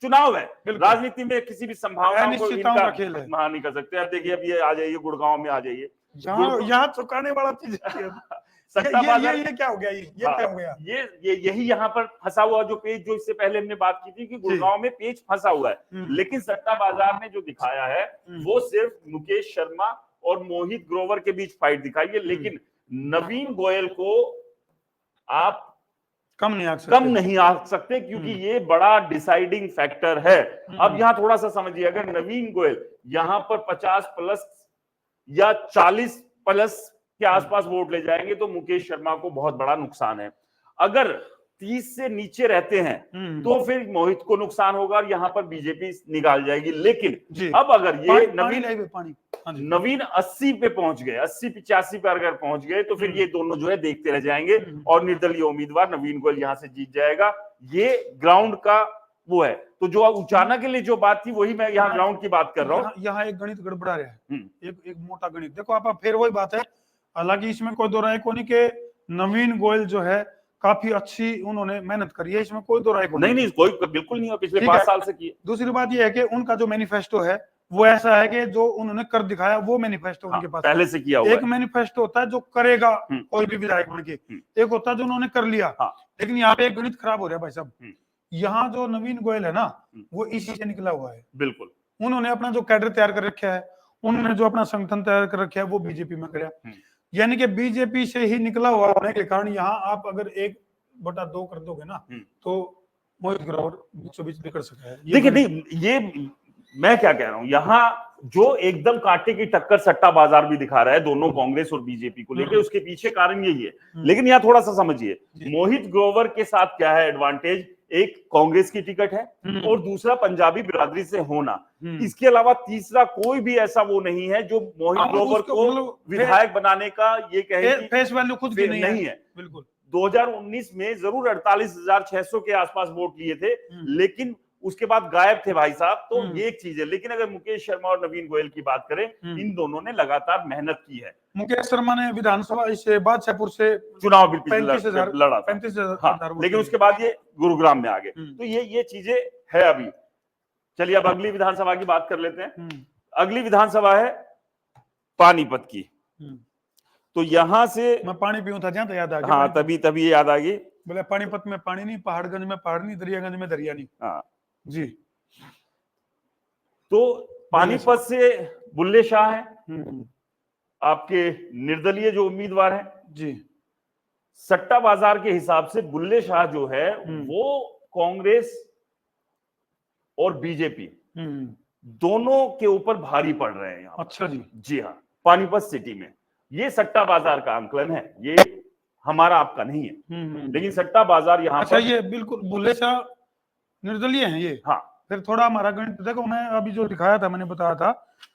S1: चुनाव है, राजनीति में किसी भी संभावना को इनका नहीं कर सकते। अब देखिए, अब ये आ जाइए गुड़गांव में, आ जाइए
S2: यहाँ चुकाने वाला चीज
S1: सट्टा बाजार।
S2: ये क्या हो गया, ये क्या हो गया,
S1: ये यही यहाँ पर फंसा हुआ जो पेज, जो इससे पहले हमने बात की थी कि गुड़गांव में पेज फंसा हुआ है। लेकिन सट्टा बाजार ने जो दिखाया है वो सिर्फ मुकेश शर्मा और मोहित ग्रोवर के बीच फाइट दिखाई है, लेकिन नवीन गोयल को आप कम नहीं आ सकते क्योंकि ये बड़ा डिसाइडिंग फैक्टर है। अब यहाँ थोड़ा सा समझिए, अगर नवीन गोयल यहाँ पर 50+ या 40+ के आसपास वोट ले जाएंगे तो मुकेश शर्मा को बहुत बड़ा नुकसान है। अगर 30 से नीचे रहते हैं तो फिर मोहित को नुकसान होगा और यहाँ पर बीजेपी निकाल जाएगी। लेकिन अब अगर ये नवीन 80 पे पहुंच गए, 80-85 पे अगर पहुंच गए तो फिर ये दोनों जो है देखते रह जाएंगे और निर्दलीय उम्मीदवार नवीन गोयल यहाँ से जीत जाएगा। ये ग्राउंड का वो है। तो जो उचाना के लिए जो बात थी वही मैं यहाँ ग्राउंड की बात कर रहा हूँ।
S2: यहाँ एक गणित गड़बड़ा रहा है, एक मोटा गणित। देखो आप फिर वही बात है, हालांकि इसमें कोई दो राय को नहीं के नवीन गोयल जो है काफी अच्छी उन्होंने मेहनत करी है, इसमें कोई दो राय को
S1: नहीं, कोई बिल्कुल नहीं है, पिछले 5 साल से किए।
S2: दूसरी बात यह है कि उनका जो मैनिफेस्टो है वो ऐसा है कि जो उन्होंने कर दिखाया वो मैनिफेस्टो उनके पास
S1: पहले से किया हुआ
S2: एक मैनिफेस्टो होता है जो करेगा कोई भी विधायक बन के, एक होता है जो उन्होंने कर लिया। लेकिन यहाँ पे एक गणित खराब हो रहा है भाई साहब। यहाँ जो नवीन गोयल है ना वो इसी से निकला हुआ है।
S1: बिल्कुल,
S2: उन्होंने अपना जो कैडर तैयार कर रखा है, उन्होंने जो अपना संगठन तैयार कर रखा है वो बीजेपी में कराया, यानी कि बीजेपी से ही निकला हुआ होने के कारण यहाँ आप अगर 1/2 कर दोगे ना तो मोहित ग्रोवर बीचों बीच निकल सकता है।
S1: देखिए नहीं, ये मैं क्या कह रहा हूं, यहाँ जो एकदम कांटे की टक्कर सट्टा बाजार भी दिखा रहा है दोनों कांग्रेस और बीजेपी को लेकर, उसके पीछे कारण यही है। लेकिन यहाँ थोड़ा सा समझिए, मोहित ग्रोवर के साथ क्या है एडवांटेज, एक कांग्रेस की टिकट है और दूसरा पंजाबी बिरादरी से होना। इसके अलावा तीसरा कोई भी ऐसा वो नहीं है जो मोहित ग्रोवर को विधायक बनाने का ये कहे कि
S2: फेस वैल्यू खुद की
S1: नहीं है।
S2: बिल्कुल
S1: 2019 में जरूर 48,600 के आसपास वोट लिए थे, लेकिन उसके बाद गायब थे भाई साहब। तो ये एक चीज है। लेकिन अगर मुकेश शर्मा और नवीन गोयल की बात करें, इन दोनों ने लगातार मेहनत की है।
S2: मुकेश शर्मा ने विधानसभा से बादशाहपुर से
S1: चुनाव भी लड़ा था,
S2: 35,000
S1: लेकिन उसके बाद ये गुरुग्राम में आ गए। तो ये चीजें है अभी। चलिए अब अगली विधानसभा की बात कर लेते हैं। अगली विधानसभा है पानीपत की। तो यहां से
S2: मैं पानी पीऊं था जहां तो याद आ गया।
S1: हाँ, तभी याद आ गई।
S2: बोले पानीपत में पानी नहीं, पहाड़गंज में पहाड़ नहीं, दरियागंज में दरिया नहीं।
S1: हाँ
S2: जी।
S1: तो पानीपत से बुल्ले शाह है आपके निर्दलीय जो उम्मीदवार हैं जी। सट्टा बाजार के हिसाब से बुल्ले शाह जो है वो कांग्रेस और बीजेपी दोनों के ऊपर भारी पड़ रहे हैं।
S2: अच्छा जी
S1: हाँ, पानीपत सिटी में ये सट्टा बाजार का आंकलन है, ये हमारा आपका नहीं है। लेकिन सट्टा बाजार यहाँ
S2: अच्छा ये बिल्कुल बुल्ले शाह निर्दलीय हैं ये।
S1: हाँ,
S2: फिर थोड़ा हमारा गणित देखो, मैं अभी जो दिखाया था मैंने बताया था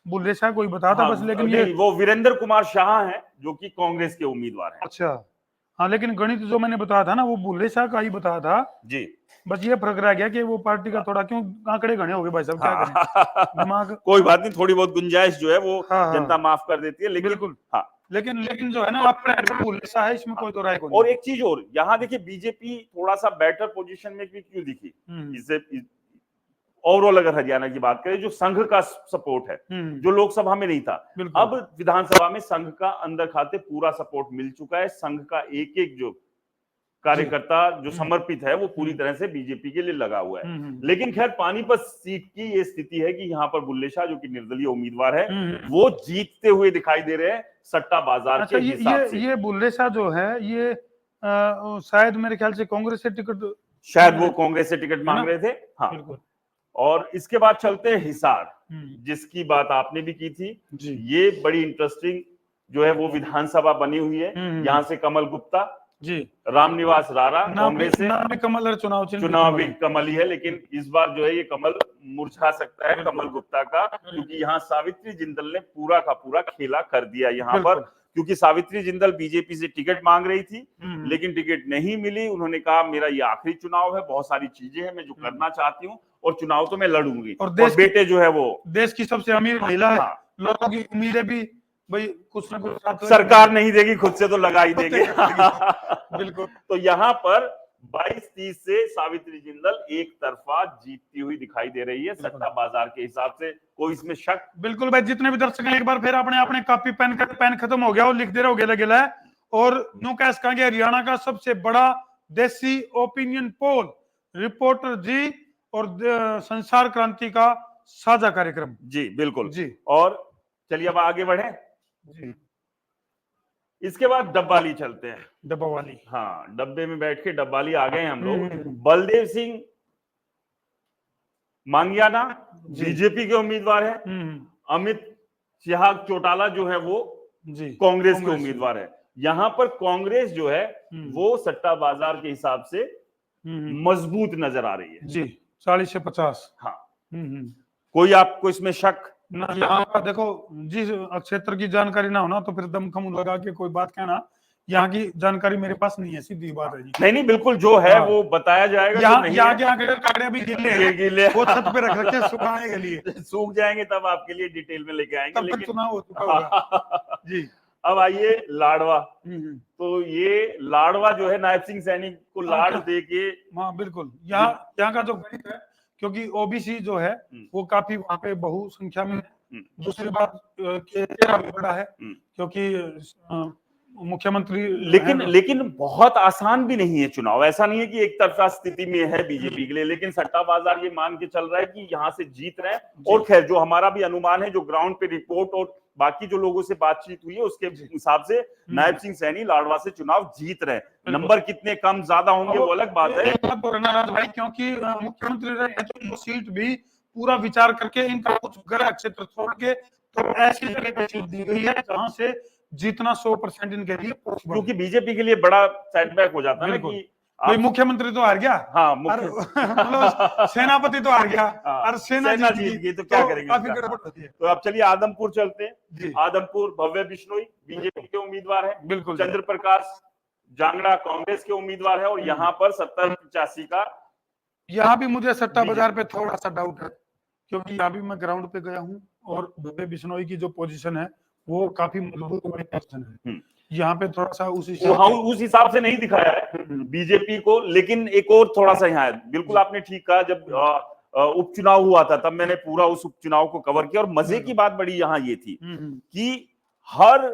S2: बुल्ले शाह कोई बताया था बस, लेकिन ये
S1: वो वीरेंद्र कुमार शाह हैं जो कि कांग्रेस के उम्मीदवार हैं।
S2: अच्छा हाँ, लेकिन गणित जो मैंने बताया था ना वो बुल्ले शाह का ही बताया था
S1: जी।
S2: बस ये फर्क रह गया कि वो पार्टी का थोड़ा क्यों आंकड़े घने हो गए भाई साहब, क्या करें दिमाग।
S1: कोई बात नहीं, थोड़ी बहुत गुंजाइश जो है वो जनता माफ कर देती है। लेकिन
S2: बिल्कुल हाँ, लेकिन जो है ना आप बुल्ले शाह है, इसमें कोई तो राय को नहीं।
S1: और एक चीज और, यहाँ देखिए बीजेपी थोड़ा सा बेटर पोजीशन में भी क्यों दिखी, इससे ओवरऑल अगर हरियाणा की बात करें, जो संघ का सपोर्ट है जो लोकसभा में नहीं था, अब विधानसभा में संघ का अंदर खाते पूरा सपोर्ट मिल चुका है। संघ का एक जो कार्यकर्ता जो समर्पित है वो पूरी तरह से बीजेपी के लिए लगा हुआ है। लेकिन खैर पानीपत सीट की ये स्थिति है कि यहाँ पर बुल्ले शाह जो कि निर्दलीय उम्मीदवार है वो जीतते हुए दिखाई दे रहे हैं सट्टा बाजार के हिसाब से।
S2: ये बुल्ले शाह जो है ये शायद मेरे ख्याल से कांग्रेस से टिकट,
S1: शायद वो कांग्रेस से टिकट मांग रहे थे। हाँ,
S2: बिल्कुल।
S1: और इसके बाद चलते हैं हिसार, जिसकी बात आपने भी की थी
S2: जी।
S1: ये बड़ी इंटरेस्टिंग जो है वो विधानसभा बनी हुई है। यहाँ से कमल गुप्ता
S2: जी,
S1: रामनिवास रारा कांग्रेस से,
S2: नाम भी कमल और
S1: चुनाव भी कमल ही है, लेकिन इस बार जो है ये कमल मुरझा सकता है कमल गुप्ता का, क्योंकि यहाँ सावित्री जिंदल ने पूरा का पूरा खेला कर दिया यहाँ पर। क्योंकि सावित्री जिंदल बीजेपी से टिकट मांग रही थी, लेकिन टिकट नहीं मिली। उन्होंने कहा मेरा ये आखिरी चुनाव है, बहुत सारी चीजें हैं मैं जो करना चाहती हूँ, और चुनाव तो मैं लड़ूंगी। और बेटे जो है वो
S2: देश की सबसे अमीर महिला है। लोगों की उम्मीदें भी भाई कुछ ना कुछ
S1: सरकार नहीं देगी, खुद से तो लगा ही देंगे।
S2: बिल्कुल।
S1: तो यहाँ पर 22-30 से सावित्री जिंदल एक तरफा जीतती हुई दिखाई दे रही है सट्टा बाजार के हिसाब से, कोई इसमें शक?
S2: बिल्कुल भाई, जितने भी दर्शक हैं एक बार फिर अपने कॉपी पेन खत्म हो गया और लिख दे रहे हो गेला गेला है। और यूं कह सकेंगे हरियाणा का सबसे बड़ा देसी ओपिनियन पोल, रिपोर्टर जी और संसार क्रांति का साझा कार्यक्रम।
S1: जी बिल्कुल
S2: जी।
S1: और चलिए अब आगे बढ़े
S2: जी।
S1: इसके बाद डब्बाली चलते हैं।
S2: डब्बावाली,
S1: हाँ, डब्बे में बैठ के डब्बाली आ गए हम लोग। बलदेव सिंह मांगियाना बीजेपी के उम्मीदवार है, अमित चिहाग चौटाला जो है वो कांग्रेस के उम्मीदवार है। यहाँ पर कांग्रेस जो है वो सट्टा बाजार के हिसाब से मजबूत नजर आ रही है।
S2: जी, 40 से 50।
S1: हाँ, कोई आपको इसमें शक?
S2: ना, यहाँ पर देखो जिस क्षेत्र की जानकारी ना होना तो फिर दमखम लगा के कोई बात कहना, यहाँ की जानकारी मेरे पास नहीं है, सीधी बात है जी।
S1: नहीं बिल्कुल जो है वो बताया जाएगा।
S2: यहाँ काकड़े भी गिले वो छत पे रख रखे सुखाने के लिए,
S1: सूख जाएंगे तब आपके लिए डिटेल में लेके आएंगे।
S2: तब तक चुनाव हो चुका होगा। जी।
S1: अब आइए लाडवा। तो ये लाडवा जो है नायब सिंह सैनी को लाड दे के,
S2: हाँ बिल्कुल, यहाँ का जो गणित है, क्योंकि ओबीसी जो है वो काफी वहां पे बहुसंख्या में है। दूसरी बात घेरा भी बड़ा है, क्योंकि मुख्यमंत्री
S1: लेकिन बहुत आसान भी नहीं है चुनाव। ऐसा नहीं है कि एक तरफा स्थिति में है बीजेपी के लिए, लेकिन सट्टा बाजार ये मान के चल रहा है कि यहाँ से जीत रहे हैं। और खैर जो हमारा भी अनुमान है, जो ग्राउंड पे रिपोर्ट और बाकी जो लोगों से बातचीत हुई है उसके हिसाब से नायब सिंह सैनी लाडवा से चुनाव जीत रहे हैं। नंबर कितने कम ज्यादा होंगे वो अलग बात है,
S2: भाई, क्योंकि मुख्यमंत्री रहे तो वो सीट भी पूरा विचार करके इनका कुछ गृह क्षेत्र छोड़ के तो ऐसी जगह पे सीट दी गई है जहां से जीतना 100% इनके लिए,
S1: क्योंकि बीजेपी के लिए बड़ा सेटबैक हो जाता है ना कि
S2: भाई मुख्यमंत्री तो हार गया,
S1: हाँ
S2: मतलब सेनापति तो हार गया और सेना जीत गई,
S1: तो क्या करेंगे?
S2: काफी गड़बड़ होती है।
S1: तो अब चलिए आदमपुर चलते हैं। आदमपुर भव्य बिश्नोई बीजेपी के उम्मीदवार है,
S2: बिल्कुल।
S1: चंद्र प्रकाश जांगड़ा कांग्रेस के उम्मीदवार है, और यहाँ पर 70-85 का,
S2: यहाँ भी मुझे सट्टा बाजार पे थोड़ा सा डाउट है, क्योंकि यहाँ भी मैं ग्राउंड पे गया हूँ और भव्य बिश्नोई की जो पोजीशन है वो काफी मजबूत पोजीशन है। यहाँ पे थोड़ा सा उस
S1: हिसाब से नहीं दिखाया है बीजेपी को, लेकिन एक और थोड़ा सा यहाँ है। बिल्कुल आपने ठीक कहा, जब उपचुनाव हुआ था तब मैंने पूरा उस उपचुनाव को कवर किया, और मजे की बात बड़ी यहाँ ये थी कि हर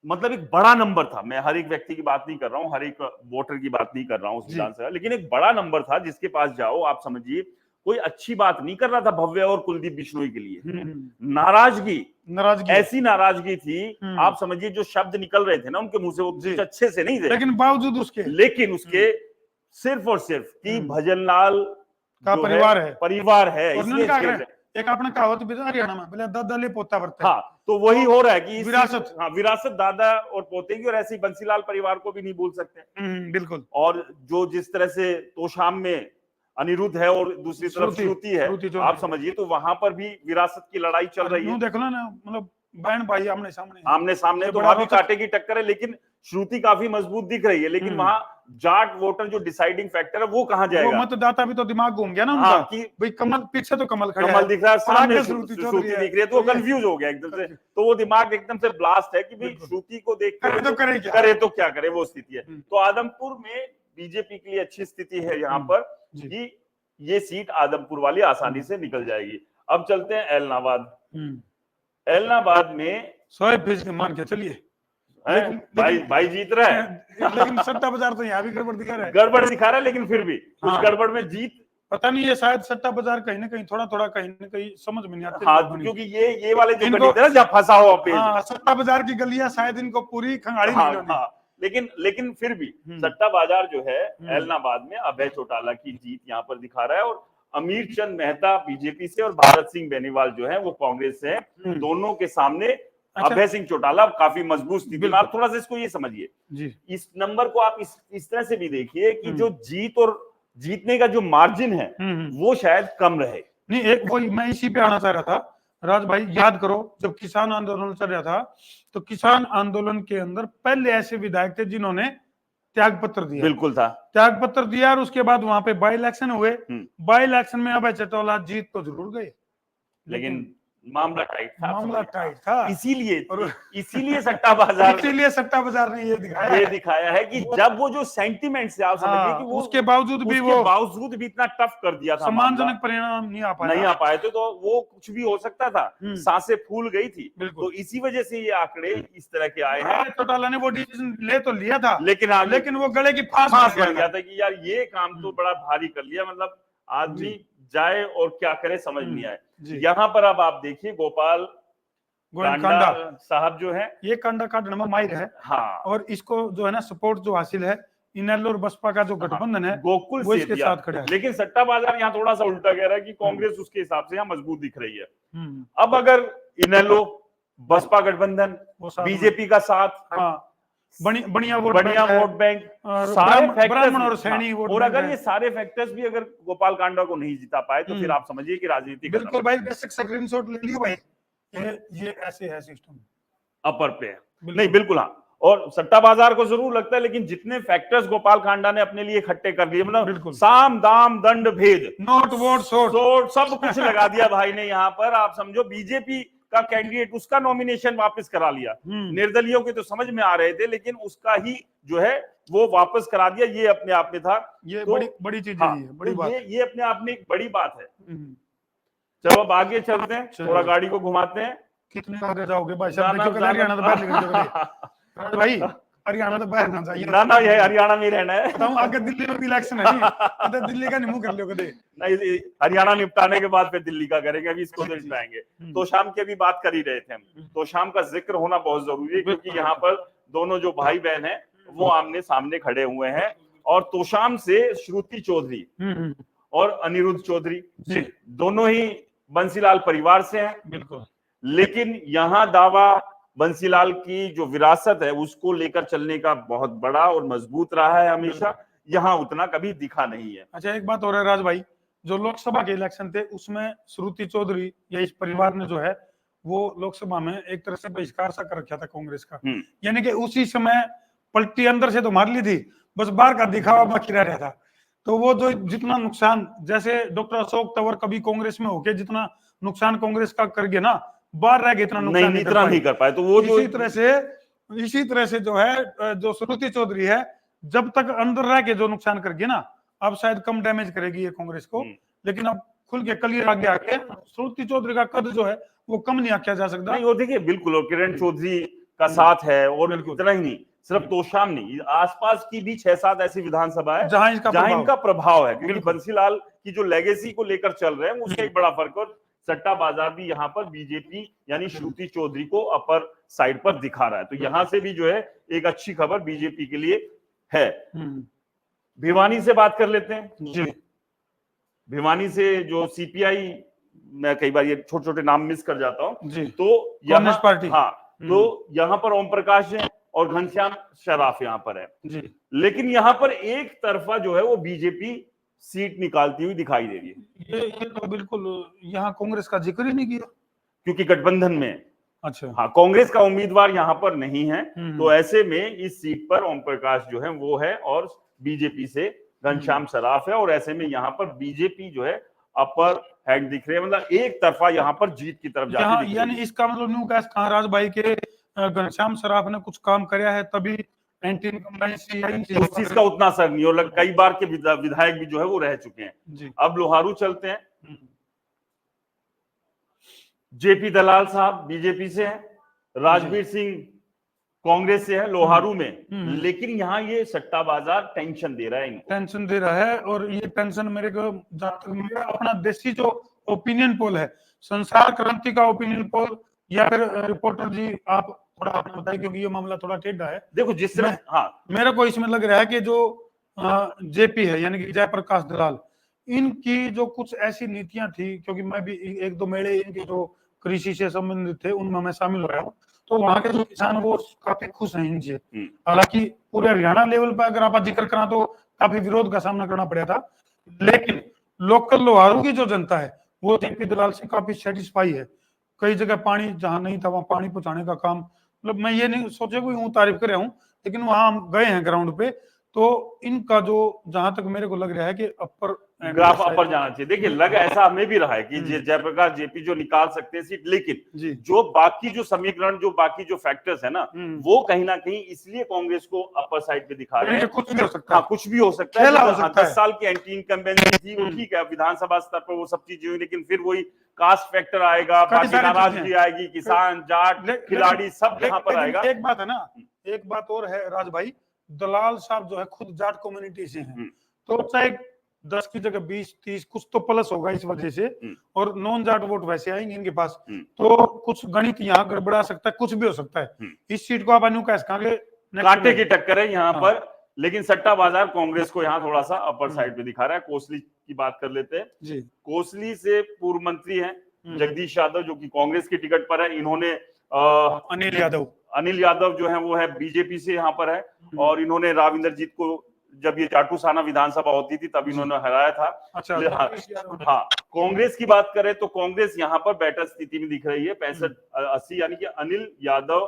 S1: मतलब एक बड़ा नंबर था। मैं हर एक व्यक्ति की बात नहीं कर रहा हूँ, हर एक वोटर की बात नहीं कर रहा हूँ उस विधानसभा, लेकिन एक बड़ा नंबर था जिसके पास जाओ आप समझिए कोई अच्छी बात नहीं कर रहा था भव्य और कुलदीप बिश्नोई के लिए। नाराजगी ऐसी नाराजगी थी, आप समझिए जो शब्द निकल रहे थे ना उनके मुंह से वो कुछ अच्छे से नहीं थे, लेकिन उसके सिर्फ और सिर्फ कि भजनलाल
S2: का
S1: परिवार है इसलिए
S2: एक अपना कहावत भी हरियाणा में बोले दादा ले पोता बरता।
S1: हाँ, तो वही हो रहा है कि विरासत दादा और पोते की, और ऐसे ही बंसीलाल परिवार को भी नहीं भूल सकते।
S2: बिल्कुल।
S1: और जो जिस तरह से तोशाम में अनिरुद्ध है और दूसरी तरफ श्रुति है, आप समझिए, तो वहां पर भी विरासत की लड़ाई चल रही है।
S2: देख लो ना, मतलब बहन भाई आमने
S1: सामने तो वहां भी कांटे की टक्कर है, लेकिन श्रुति काफी मजबूत दिख रही है। लेकिन वहां जाट वोटर जो डिसाइडिंग फैक्टर है वो कहां जाएगा?
S2: वो मतदाता भी तो दिमाग घूम गया ना उनका कि भाई कमल पीछे तो कमल
S1: दिख रहा है, सामने श्रुति दिख रही है, तो वो कंफ्यूज हो गया एकदम से। तो वो दिमाग एकदम से ब्लास्ट है कि भाई श्रुति को देख करे तो क्या करे, वो स्थिति है। तो आदमपुर में बीजेपी के लिए अच्छी स्थिति है यहाँ पर कि ये सीट आदमपुर वाली आसानी से निकल जाएगी। अब चलते हैं एलनाबाद में
S2: 100% मान के चलिए
S1: भाई जीत रहा है,
S2: लेकिन सट्टा बाजार तो यहाँ भी गड़बड़ दिखा
S1: रहा है, लेकिन फिर भी उस गड़बड़ में जीत
S2: पता नहीं है, शायद सट्टा बाजार कहीं ना कहीं थोड़ा कहीं ना कहीं समझ में नहीं आती।
S1: हाँ, क्योंकि ये वाले जो गणित है ना जब फंसा हो
S2: सट्टा बाजार की गलियां शायद इनको पूरी खंगाली नहीं होनी।
S1: लेकिन फिर भी सट्टा बाजार जो है ऐलनाबाद में अभय चौटाला की जीत यहाँ पर दिखा रहा है, और अमीर चंद मेहता बीजेपी से और भारत सिंह बेनीवाल जो है वो कांग्रेस से है। दोनों के सामने अभय सिंह चौटाला काफी मजबूत स्थिति में। आप थोड़ा सा इसको ये समझिए, इस नंबर को आप इस तरह से भी देखिए कि जो जीत और जीतने का जो मार्जिन है वो शायद कम रहे।
S2: नहीं, एक वो मैं इसी पे आना चाह रहा था राज भाई, याद करो जब किसान आंदोलन चल रहा था तो किसान आंदोलन के अंदर पहले ऐसे विधायक थे जिन्होंने त्याग पत्र दिया।
S1: बिल्कुल था,
S2: त्याग पत्र दिया, और उसके बाद वहां पे बाई इलेक्शन हुए। बाई इलेक्शन में अभय चौटाला जीत तो जरूर गए,
S1: लेकिन मामला टाइट था, इसीलिए सट्टा बाजार ने ये दिखाया है कि जब वो जो सेंटिमेंट से आप समझिए कि वो
S2: उसके बावजूद
S1: भी इतना टफ कर दिया था,
S2: सम्मानजनक परिणाम नहीं आ
S1: पाए थे, तो वो कुछ भी हो सकता था, सांसें फूल गई थी। तो इसी वजह से ये आंकड़े इस तरह के आए हैं।
S2: चौटाला ने वो डिसीजन ले तो लिया था,
S1: लेकिन
S2: वो गले की फांस
S1: बन गया था कि यार ये काम तो बड़ा भारी कर लिया, मतलब आदमी जाए और क्या करे समझ नहीं आए। यहाँ पर अब आप देखिए गोपाल कांडा साहब जो है, ये
S2: कांडा का नंबर माहिर है।
S1: हाँ,
S2: और इसको जो है ना सपोर्ट जो हासिल है इनेलो और बसपा का जो गठबंधन है
S1: गोकुल
S2: वो इसके साथ खड़ा है।
S1: लेकिन सट्टा बाजार यहाँ थोड़ा सा उल्टा कह रहा है कि कांग्रेस उसके हिसाब से यहाँ मजबूत दिख रही है। अब अगर इनेलो बसपा गठबंधन बीजेपी का साथ,
S2: बढ़िया वोट
S1: बैंक, सारे ब्राह्मण और सैनी वोट, और अगर ये सारे फैक्टर्स भी अगर गोपाल कांडा को नहीं जिता पाए तो फिर आप समझिए कि राजनीति
S2: बिल्कुल भाई बेसिक स्क्रीनशॉट ले लियो भाई, ये ऐसे है सिस्टम
S1: अपर पे है। नहीं बिल्कुल हाँ, और सट्टा बाजार को जरूर लगता है, लेकिन जितने फैक्टर्स गोपाल कांडा ने अपने लिए इकट्ठे कर लिए, मतलब साम दाम दंड भेद,
S2: नोट वोट सोट
S1: सब कुछ लगा दिया भाई ने यहाँ पर। आप समझो बीजेपी का कैंडिडेट उसका नॉमिनेशन वापस करा लिया, निर्दलियों के तो समझ में आ रहे थे, लेकिन उसका ही जो है वो वापस करा दिया। ये अपने आप में था,
S2: ये तो बड़ी चीज है, बड़ी बात,
S1: ये अपने आप में एक बड़ी बात है। चलो अब आगे चलते हैं, थोड़ा गाड़ी को घुमाते हैं।
S2: कितने आगे जाओगे भाई साहब? देखो हरियाणा तो बाहर निकल भाई, हरियाणा तो बाहर ना जाइए
S1: ना, ये हरियाणा में रहना है।
S2: बताऊं आगे दिल्ली में भी इलेक्शन है, नहीं दिल्ली का नहीं कर लो कदे,
S1: नहीं हरियाणा निपटाने के बाद फिर दिल्ली का करेंगे, अभी इसको तो निपटाएंगे। तो शाम की भी बात कर ही रहे थे हम, तो शाम का जिक्र होना बहुत जरूरी है, क्योंकि यहाँ पर दोनों जो भाई बहन है वो आमने सामने खड़े हुए हैं, और तोशाम से श्रुति चौधरी और अनिरुद्ध चौधरी दोनों ही बंसीलाल परिवार से हैं।
S2: बिल्कुल,
S1: लेकिन यहाँ दावा बंसीलाल की जो विरासत है उसको लेकर चलने का बहुत बड़ा और मजबूत रहा है हमेशा, यहाँ उतना कभी दिखा नहीं है।
S2: अच्छा एक बात और है राज भाई, जो लोकसभा के इलेक्शन थे उसमें श्रुति चौधरी या इस परिवार ने जो है वो लोकसभा में एक तरह से बहिष्कार सा कर रखा था कांग्रेस का, यानी कि उसी समय पलटी अंदर से तो मार ली थी, बस बाहर का दिखावा बाकी रह रहा था। तो वो जो जितना नुकसान, जैसे डॉक्टर अशोक तंवर कभी कांग्रेस में होके जितना नुकसान कांग्रेस का कर गया ना, बाहर रह गए इतना नुकसान
S1: नहीं कर पाए। तो वो
S2: इसी तरह से जो है जो श्रुति चौधरी है, जब तक अंदर रह के जो नुकसान कर गई ना, अब शायद कम डैमेज करेगी ये कांग्रेस को, लेकिन अब खुल के क्लियर आगे आके श्रुति चौधरी का कद जो है वो कम नहीं आकिया जा सकता।
S1: नहीं वो देखिए बिल्कुल, और किरण चौधरी का साथ है, और इतना ही नहीं, सिर्फ तोशाम नहीं, आसपास की भी 6-7 ऐसी विधानसभा है जहां इनका प्रभाव है, क्योंकि बंसीलाल की जो लेगेसी को लेकर चल रहे हैं उसका एक बड़ा फर्क। और सट्टा बाजार भी यहाँ पर बीजेपी यानी श्रुति चौधरी को अपर साइड पर दिखा रहा है, तो यहाँ से भी जो है एक अच्छी खबर बीजेपी के लिए है। भिवानी से बात कर लेते हैं जी। भिवानी से जो सीपीआई, मैं कई बार ये छोटे छोटे नाम मिस कर जाता हूँ, तो यहाँ
S2: पार्टी,
S1: हाँ, तो यहाँ पर ओम प्रकाश है और घनश्याम शराफ यहाँ पर है
S2: जी।
S1: लेकिन यहाँ पर एक तरफा जो है वो बीजेपी सीट निकालती हुई दिखाई दे रही है।
S2: ये तो बिल्कुल, यहाँ कांग्रेस का जिक्र ही नहीं किया
S1: क्योंकि गठबंधन में,
S2: अच्छा
S1: हाँ, कांग्रेस का उम्मीदवार यहाँ पर नहीं है, तो ऐसे में इस सीट पर ओम प्रकाश जो है वो है, और बीजेपी से घनश्याम शराफ है, और ऐसे में यहाँ पर बीजेपी जो है अपर हैंड दिख रहे हैं, मतलब एक तरफा यहाँ पर जीत की तरफ जाती है।
S2: यानी इसका मतलब न्यू कैश राज भाई के घनश्याम शराफ ने कुछ काम कराया है तभी एंटी इनकम्बेंसी
S1: उस चीज का उतना असर नहीं, और कई बार के विधायक भी जो है वो रह चुके हैं। अब लोहारू चलते हैं, जेपी दलाल साहब बीजेपी से हैं, राजवीर सिंह कांग्रेस से है लोहारू में, लेकिन यहाँ ये सट्टा बाजार टेंशन दे रहा है इनको,
S2: टेंशन दे रहा है। और ये टेंशन मेरे को मेरा अपना देसी जो ओपिनियन पोल है, संसार क्रांति का ओपिनियन पोल, या फिर रिपोर्टर जी आप थोड़ा आपने बताया, क्योंकि ये मामला थोड़ा टेढ़ा है।
S1: देखो जिस तरह, हाँ
S2: मेरे को इसमें लग रहा है कि जो जेपी है, यानी कि जयप्रकाश दलाल, इनकी जो कुछ ऐसी नीतियां थी, क्योंकि मैं भी एक दो मेले इनके जो कृषि से संबंधित थे उनमें मैं शामिल रहा हूँ, तो वहाँ के जो किसान वो काफी खुश हैं इनसे। हालांकि पूरे हरियाणा लेवल पर अगर आप जिक्र करा तो काफी विरोध का सामना करना पड़ा था, लेकिन लोकल लोहारू की जो जनता है वो जेपी दलाल से काफी सेटिस्फाई है। कई जगह पानी जहां नहीं था वहां पानी पहुंचाने का काम, मतलब मैं ये नहीं सोचे कोई हूँ तारीफ कर रहा हूँ, लेकिन वहां हम गए हैं ग्राउंड पे, तो इनका जो जहां तक मेरे को लग रहा है कि अपर
S1: ग्राफ अपर जाना चाहिए। देखिए लग ऐसा हमें भी रहा है कि जयप्रकाश जेपी जो निकाल सकते हैं सीट, लेकिन जो बाकी जो समीकरण, जो बाकी जो फैक्टर्स है ना, वो कहीं ना कहीं इसलिए कांग्रेस को अपर साइड पे दिखा रहे हैं।
S2: कुछ भी हो सकता है,
S1: हाँ कुछ भी हो सकता है। 10 साल की एंटी इनकम्बेंसी थी, वो ठीक है, विधानसभा स्तर पर वो सब चीजें हुई, लेकिन फिर वही कास्ट फैक्टर आएगा, बाकी नाराजगी आएगी, किसान, जाट, खिलाड़ी सब यहाँ पर आएगा।
S2: एक बात है ना, एक बात और है राज भाई, दलाल साहब जो है खुद जाट कम्युनिटी से हैं, तो चाहे 10 की जगह 20-30 कुछ तो प्लस होगा इस वजह से, और नॉन जाट वोट वैसे आएंगे इनके पास, तो कुछ गणित यहाँ गड़बड़ा सकता है, कुछ भी हो सकता है। इस सीट को आप
S1: कांटे की टक्कर है यहाँ पर, लेकिन सट्टा बाजार कांग्रेस को यहाँ थोड़ा सा अपर साइड पे दिखा रहा है। कोसली की बात कर लेते हैं जी। कोसली से पूर्व मंत्री हैं जगदीश यादव, जो कि कांग्रेस की टिकट पर है। इन्होंने अनिल यादव जो है वो है बीजेपी से यहाँ पर है, और इन्होंने राव इंद्रजीत को, जब ये चाटूसाना विधानसभा होती थी तब इन्होंने हराया था। अच्छा, हाँ कांग्रेस की बात करें तो कांग्रेस यहाँ पर बेटर स्थिति में दिख रही है, 65-80, यानी कि अनिल यादव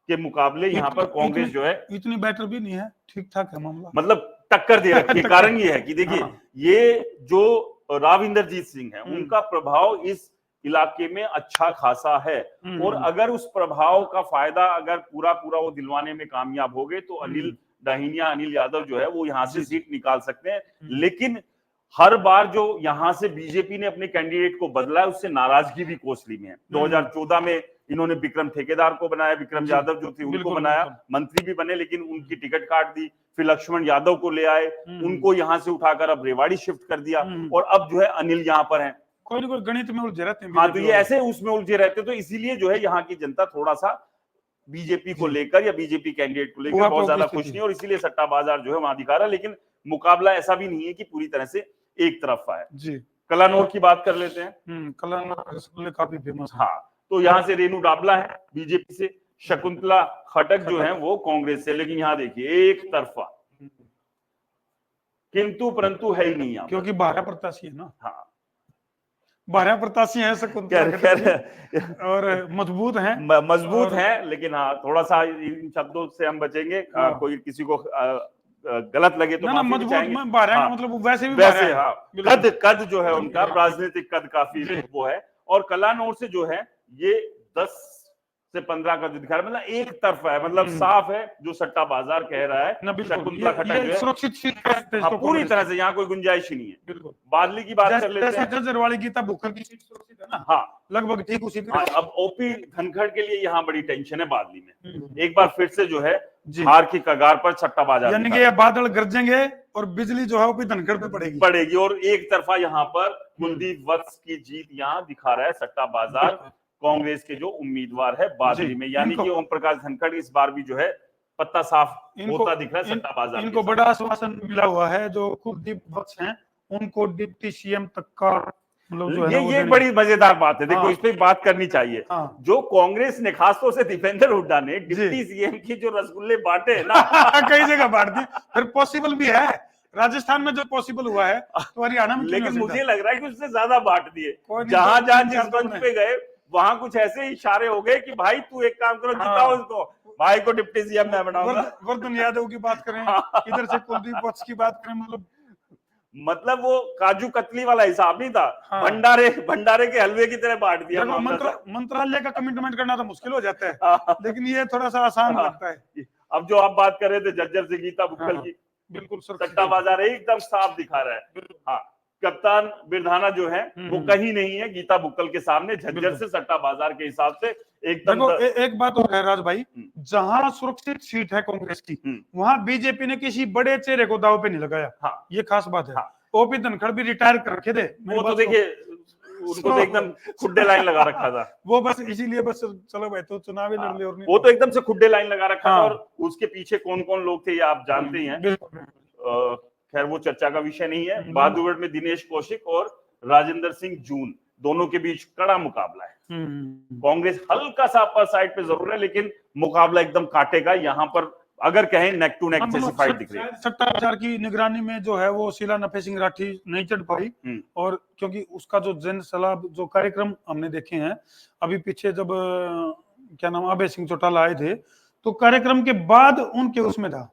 S1: के मुकाबले यहाँ पर कांग्रेस जो है
S2: इतनी बेटर भी नहीं है, ठीक ठाक है मामला,
S1: मतलब टक्कर दे रखी है। कारण ये है कि देखिए ये जो राव इंद्रजीत सिंह है उनका प्रभाव इस इलाके में अच्छा खासा है, और अगर उस प्रभाव का फायदा अगर पूरा वो दिलवाने में कामयाब हो गए तो अनिल यादव जो है वो यहाँ से सीट निकाल सकते हैं। लेकिन हर बार जो यहाँ से बीजेपी ने अपने कैंडिडेट को बदला है उससे नाराजगी भी कोसली में है। 2014 में इन्होंने विक्रम ठेकेदार को बनाया, विक्रम यादव जो थे उनको बनाया, मंत्री भी बने, लेकिन उनकी टिकट काट दी। फिर लक्ष्मण यादव को ले आए, उनको यहाँ से उठाकर अब रेवाड़ी शिफ्ट कर दिया, और अब जो है अनिल यहाँ पर है।
S2: कोई ना कोई गणित में उलझे रहते हैं।
S1: हाँ, तो ये ऐसे उसमें उलझे रहते, तो इसीलिए जो है यहाँ की जनता थोड़ा सा बीजेपी को लेकर या बीजेपी कैंडिडेट को लेकर बहुत ज्यादा खुश नहीं, और इसीलिए सट्टा बाजार जो है वहां दिखा रहा है। लेकिन मुकाबला ऐसा भी नहीं है कि पूरी तरह से एक तरफा है जी। कलानौर की बात कर लेते हैं।
S2: कलानौर काफी फेमस।
S1: हाँ, तो यहाँ से रेणु डाबला है बीजेपी से, शकुंतला खटक जो है वो कांग्रेस से। लेकिन यहाँ देखिए एक तरफा, किंतु परंतु है ही नहीं यहाँ,
S2: क्योंकि 12 प्रत्याशी है ना।
S1: हाँ
S2: 12 प्रत्याशी है शकुंतला, और मजबूत हैं,
S1: लेकिन हाँ थोड़ा सा इन शब्दों से हम बचेंगे। कोई किसी को गलत लगे तो
S2: ना, मजबूत में 12 का मतलब वैसे
S1: हाँ कद जो है उनका राजनीतिक कद काफी वो है। और कलानौर से जो है ये 10 से 15 का जो दिखा रहा है, मतलब एक तरफा है, मतलब साफ है जो सट्टा बाजार कह रहा है। शकुंतला खटक सुरक्षित सीट पूरी तरह से, यहाँ कोई गुंजाइश ही नहीं है। बादली की बात कर लेते हैं।
S2: जजरवाड़ी गीता भुक्कल की सीट सुरक्षित है ना,
S1: हाँ
S2: लगभग ठीक उसी तरह।
S1: अब ओपी धनखड़ के लिए यहाँ बड़ी टेंशन है बादली में, एक बार फिर से जो है हार की कगार पर सट्टा बाजार,
S2: यानी कि ये बादल गरजेंगे और बिजली जो है ओपी धनखड़ पे
S1: पड़ेगी, और एक तरफा यहाँ पर कुलदीप वत्स की जीत यहाँ दिखा रहा है सट्टा बाजार, कांग्रेस के जो उम्मीदवार है बादली में। यानी कि ओम प्रकाश धनखड़ इस बार भी जो है पत्ता साफ होता दिख रहा है सट्टा बाजार।
S2: इनको बड़ा आश्वासन मिला हुआ है, जो कुलदीप वत्स हैं उनको डिप्टी सीएम तक का, मतलब
S1: ये बड़ी मजेदार बात है। देखो इस पे बात करनी चाहिए। जो कांग्रेस ने, खासतौर से दीपेंद्र हुड्डा ने डिप्टी सीएम की जो रसगुल्ले बांटे है ना
S2: कई जगह बांट दिए, फिर पॉसिबल भी है राजस्थान में जो पॉसिबल हुआ है तो हरियाणा में,
S1: लेकिन मुझे लग रहा है कि उससे ज्यादा बांट दिए। जहां जिस मंच पे गए वहां कुछ ऐसे इशारे हो गए कि भाई तू एक काम करो, जिताओ उसको, भाई को डिप्टी सीएम मैं बनाऊंगा।
S2: वर्धन यादव की बात करें, इधर से कुलदीप वत्स की बात करें,
S1: मतलब वो काजू कतली वाला हिसाब नहीं था। भंडारे के हलवे की तरह बांट दिया।
S2: मंत्रालय का कमिटमेंट करना तो मुश्किल हो जाता है, लेकिन ये थोड़ा सा आसान लगता है।
S1: अब जो आप बात कर रहे थे जज्जर से गीता भुक्कल की,
S2: बिल्कुल
S1: सट्टा बाजार एकदम साफ दिखा रहा है। हाँ, कप्तान बिरधाना जो है वो कहीं नहीं है गीता भुक्कल के सामने, झज्जर से सट्टा बाजार के हिसाब से एकदम।
S2: एक बात और है राज भाई, जहां सुरक्षित सीट है कांग्रेस की, वहां बीजेपी ने किसी बड़े चेहरे को दाव पे नहीं लगाया। हाँ, ये खास बात है। ओपी धनखड़ भी रिटायर कर रखे थे,
S1: वो तो देखिए उनको तो एकदम खुड्डे लाइन लगा रखा था।
S2: वो बस इसीलिए बस चलो भाई तो चुनाव ही लड़ ले और नहीं
S1: वो तो एकदम से खुड्डे लाइन लगा रखा था।
S2: हाँ।
S1: और उसके पीछे कौन कौन लोग थे ये आप जानते ही हैं।
S2: बिल्कुल।
S1: खैर वो चर्चा का विषय नहीं है। बहादुरगढ़ में दिनेश कौशिक और राजेंद्र सिंह जून दोनों के बीच कड़ा मुकाबला है। कांग्रेस हल्का सा अपर साइड पे जरूर है, लेकिन मुकाबला एकदम काटेगा। यहाँ पर अगर कहें नेक टू नेक जैसी फाइट दिख रही है।
S2: सट्टा बाजार की निगरानी में जो है वो शीला नफे सिंह राठी नहीं चढ़ पाई। और क्योंकि उसका जो जन सलाह जो कार्यक्रम हमने देखे हैं अभी पीछे, जब क्या नाम अभय सिंह चौटाला आए थे, तो कार्यक्रम के बाद उनके उसमें था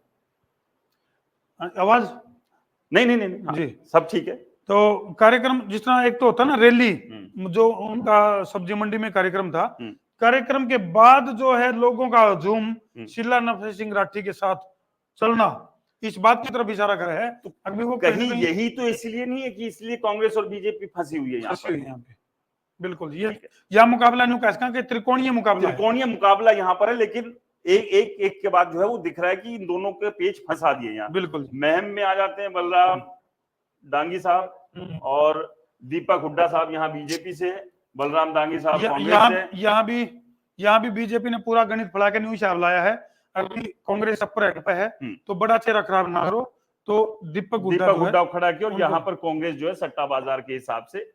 S2: आवाज
S1: नहीं हाँ,
S2: जी
S1: सब ठीक है।
S2: तो कार्यक्रम जिस तरह एक तो होता ना रैली, जो उनका सब्जी मंडी में कार्यक्रम था, कार्यक्रम के बाद जो है लोगों का हुजूम शीला नफे सिंह राठी के साथ चलना, इस बात की तरफ इशारा कर है।
S1: तो अभी वो कहीं यही तो इसलिए नहीं है कि इसलिए कांग्रेस और बीजेपी फंसी हुई है यहाँ पे।
S2: बिल्कुल ये मुकाबला न्यू कैसा कि त्रिकोणीय
S1: मुकाबला यहाँ पर है। लेकिन एक के बाद जो है वो दिख रहा है कि इन दोनों के पेच फंसा दिए यहाँ।
S2: बिल्कुल
S1: महम में आ जाते हैं बलराम डांगी साहब और दीपक हुड्डा साहब, यहाँ बीजेपी से है। बलराम डांगी साहब कांग्रेस से।
S2: यहाँ भी बीजेपी ने पूरा गणित फड़ा के न्यू हिसाब लाया है। अभी कांग्रेस अपर हेड पे है तो बड़ा चेहरा खराब ना करो, तो दीपक हुड्डा
S1: खड़ा किया। और यहाँ पर कांग्रेस जो है सट्टा बाजार के हिसाब से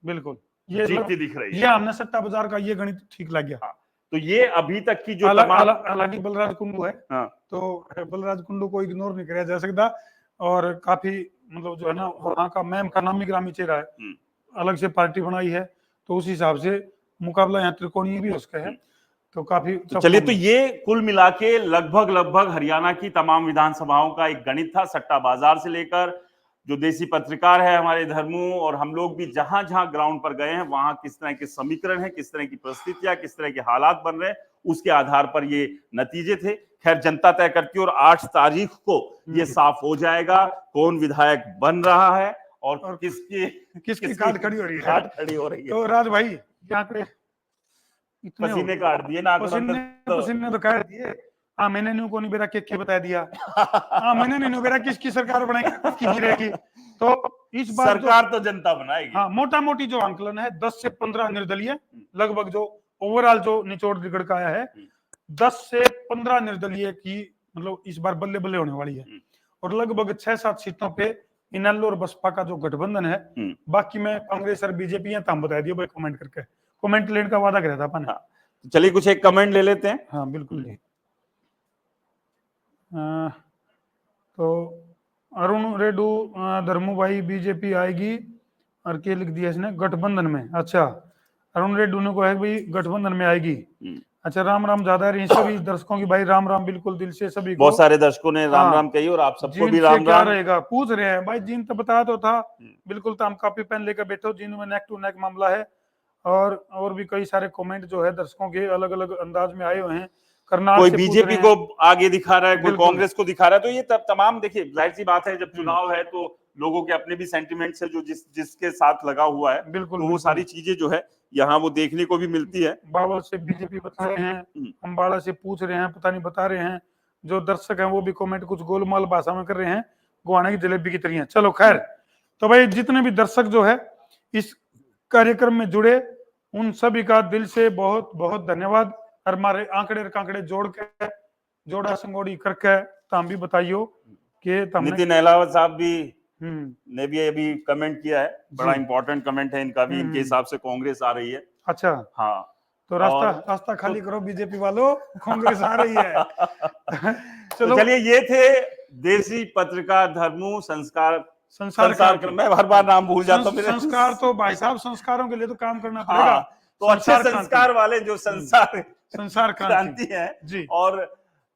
S2: बिल्कुल ये
S1: जीतती दिख रही है।
S2: ये हमने सट्टा बाजार का ये गणित ठीक लग गया।
S1: तो ये अभी तक की जो
S2: हालांकि बलराज कुंडू है, तो बलराज कुंडू को इग्नोर नहीं किया जा सकता। और काफी मतलब जो है ना वहाँ का मैम का नामी ग्रामी चेहरा है, अलग से पार्टी बनाई है, तो उस हिसाब से मुकाबला यहाँ त्रिकोणीय भी उसका है। तो काफी
S1: चलिए, तो ये कुल मिला के लगभग हरियाणा की तमाम विधानसभाओं का एक गणित था। सट्टा बाजार से लेकर जो देसी पत्रकार है हमारे धर्मू और हम लोग भी जहां जहां ग्राउंड पर गए हैं, वहां किस तरह के समीकरण है, किस तरह की परिस्थितियां, किस तरह के हालात बन रहे हैं, उसके आधार पर ये नतीजे थे। खैर जनता तय करती है और 8 तारीख को ये साफ हो जाएगा कौन विधायक बन रहा है और किसकी
S2: काट खड़ी हो रही है। तो राज भाई यहाँ पे
S1: पसीने काट दिए ना,
S2: पसीने तो काट दिए। हाँ मैंने न्यू को नहीं बेरा के बता दिया। हाँ मैंने नहीं बेरा किसकी सरकार बनाएगी, किसकी गिरेगी। तो इस बार
S1: सरकार तो जनता बनाएगी।
S2: हाँ मोटा मोटी जो आंकलन है 10 से 15 निर्दलीय, लगभग जो ओवरऑल जो निचोड़ दिगड़ का आया है 10 से 15 निर्दलीय की मतलब इस बार बल्ले बल्ले होने वाली है। और लगभग 6-7 सीटों पे इनेलो और बसपा का जो गठबंधन है। बाकी में कांग्रेस और बीजेपी है, हम बता दिए भाई कमेंट करके, कमेंट लेने का वादा कराया था अपन।
S1: चलिए कुछ एक कमेंट ले लेते हैं।
S2: हाँ बिल्कुल। तो अरुण रेड्डू धर्मू भाई बीजेपी आएगी और क्या लिख दिया इसने गठबंधन में। अच्छा अरुण रेड्डू ने कहा भाई गठबंधन में आएगी। अच्छा राम राम ज्यादा है सभी दर्शकों की भाई, राम राम बिल्कुल दिल से सभी को।
S1: बहुत सारे दर्शकों ने राम राम कही और आप सबको भी राम राम
S2: रहेगा पूछ रहे हैं भाई। जीन तो बताया तो था बिल्कुल, तो हम कॉपी पेन लेकर बैठो। जीन में नेक टू नेक मामला है और भी कई सारे कमेंट जो है दर्शकों के अलग अलग अंदाज में आए हुए हैं।
S1: कोई बीजेपी को आगे दिखा रहा है, कोई कांग्रेस को दिखा रहा है। तो ये तमाम देखिए जाहिर सी बात है, जब चुनाव है तो लोगों के अपने भी सेंटिमेंट्स है जो जिसके साथ लगा हुआ है।
S2: बिल्कुल
S1: तो वो सारी चीजें जो है यहाँ वो देखने को भी मिलती है।
S2: बावल से बीजेपी बता रहे हैं, अम्बाड़ा से पूछ रहे हैं, पता नहीं बता रहे हैं। जो दर्शक हैं वो भी कमेंट कुछ गोलमाल भाषा में कर रहे हैं, गुआने की जलेबी की तरह। चलो खैर, तो भाई जितने भी दर्शक जो है इस कार्यक्रम में जुड़े उन सभी का दिल से बहुत बहुत धन्यवाद। और हमारे आंकड़े जोड़ के जोड़ा संगोड़ी करके तो हम भी बताइयो कि
S1: नितिन अहलावत साहब भी ने भी अभी कमेंट किया है, बड़ा इंपॉर्टेंट कमेंट है इनका भी। इनके हिसाब से कांग्रेस आ रही है।
S2: अच्छा
S1: हाँ,
S2: तो रास्ता खाली करो बीजेपी वालों, कांग्रेस आ रही है।
S1: चलो चलिए, ये थे देसी पत्रकार धर्मू संस्कार। मैं हर बार नाम भूल जाता हूँ।
S2: संस्कार तो भाई साहब संस्कारों के लिए तो काम करना पड़ेगा।
S1: तो अच्छे संस्कार वाले जो संसार क्रांति है
S2: जी।
S1: और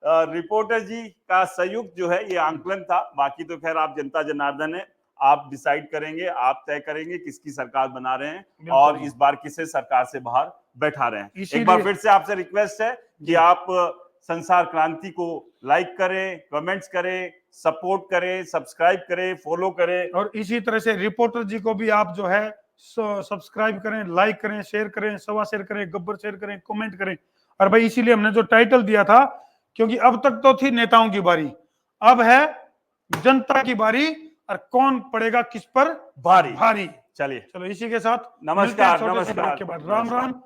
S1: रिपोर्टर जी का संयुक्त जो है ये आंकलन था। बाकी तो खैर आप जनता जनार्दन है, आप डिसाइड करेंगे, आप तय करेंगे किसकी सरकार बना रहे हैं और इस बार किसे सरकार से बाहर बैठा रहे हैं। एक बार फिर से आपसे रिक्वेस्ट है कि आप संसार क्रांति को लाइक करें, कमेंट्स करें, सपोर्ट करें, सब्सक्राइब करें, फॉलो करें।
S2: और इसी तरह से रिपोर्टर जी को भी आप जो है सब्सक्राइब करें, लाइक करें, शेयर करें, सवा शेयर करें, गब्बर शेयर करें, कमेंट करें। और भाई इसीलिए हमने जो टाइटल दिया था, क्योंकि अब तक तो थी नेताओं की बारी, अब है जनता की बारी और कौन पड़ेगा किस पर भारी।
S1: चलिए
S2: चलो इसी के साथ
S1: नमस्कार,
S2: मिलते हैं छोटे से
S1: नमस्कार,
S2: ब्रेक के बाद। राम
S1: नमस्कार।
S2: राम।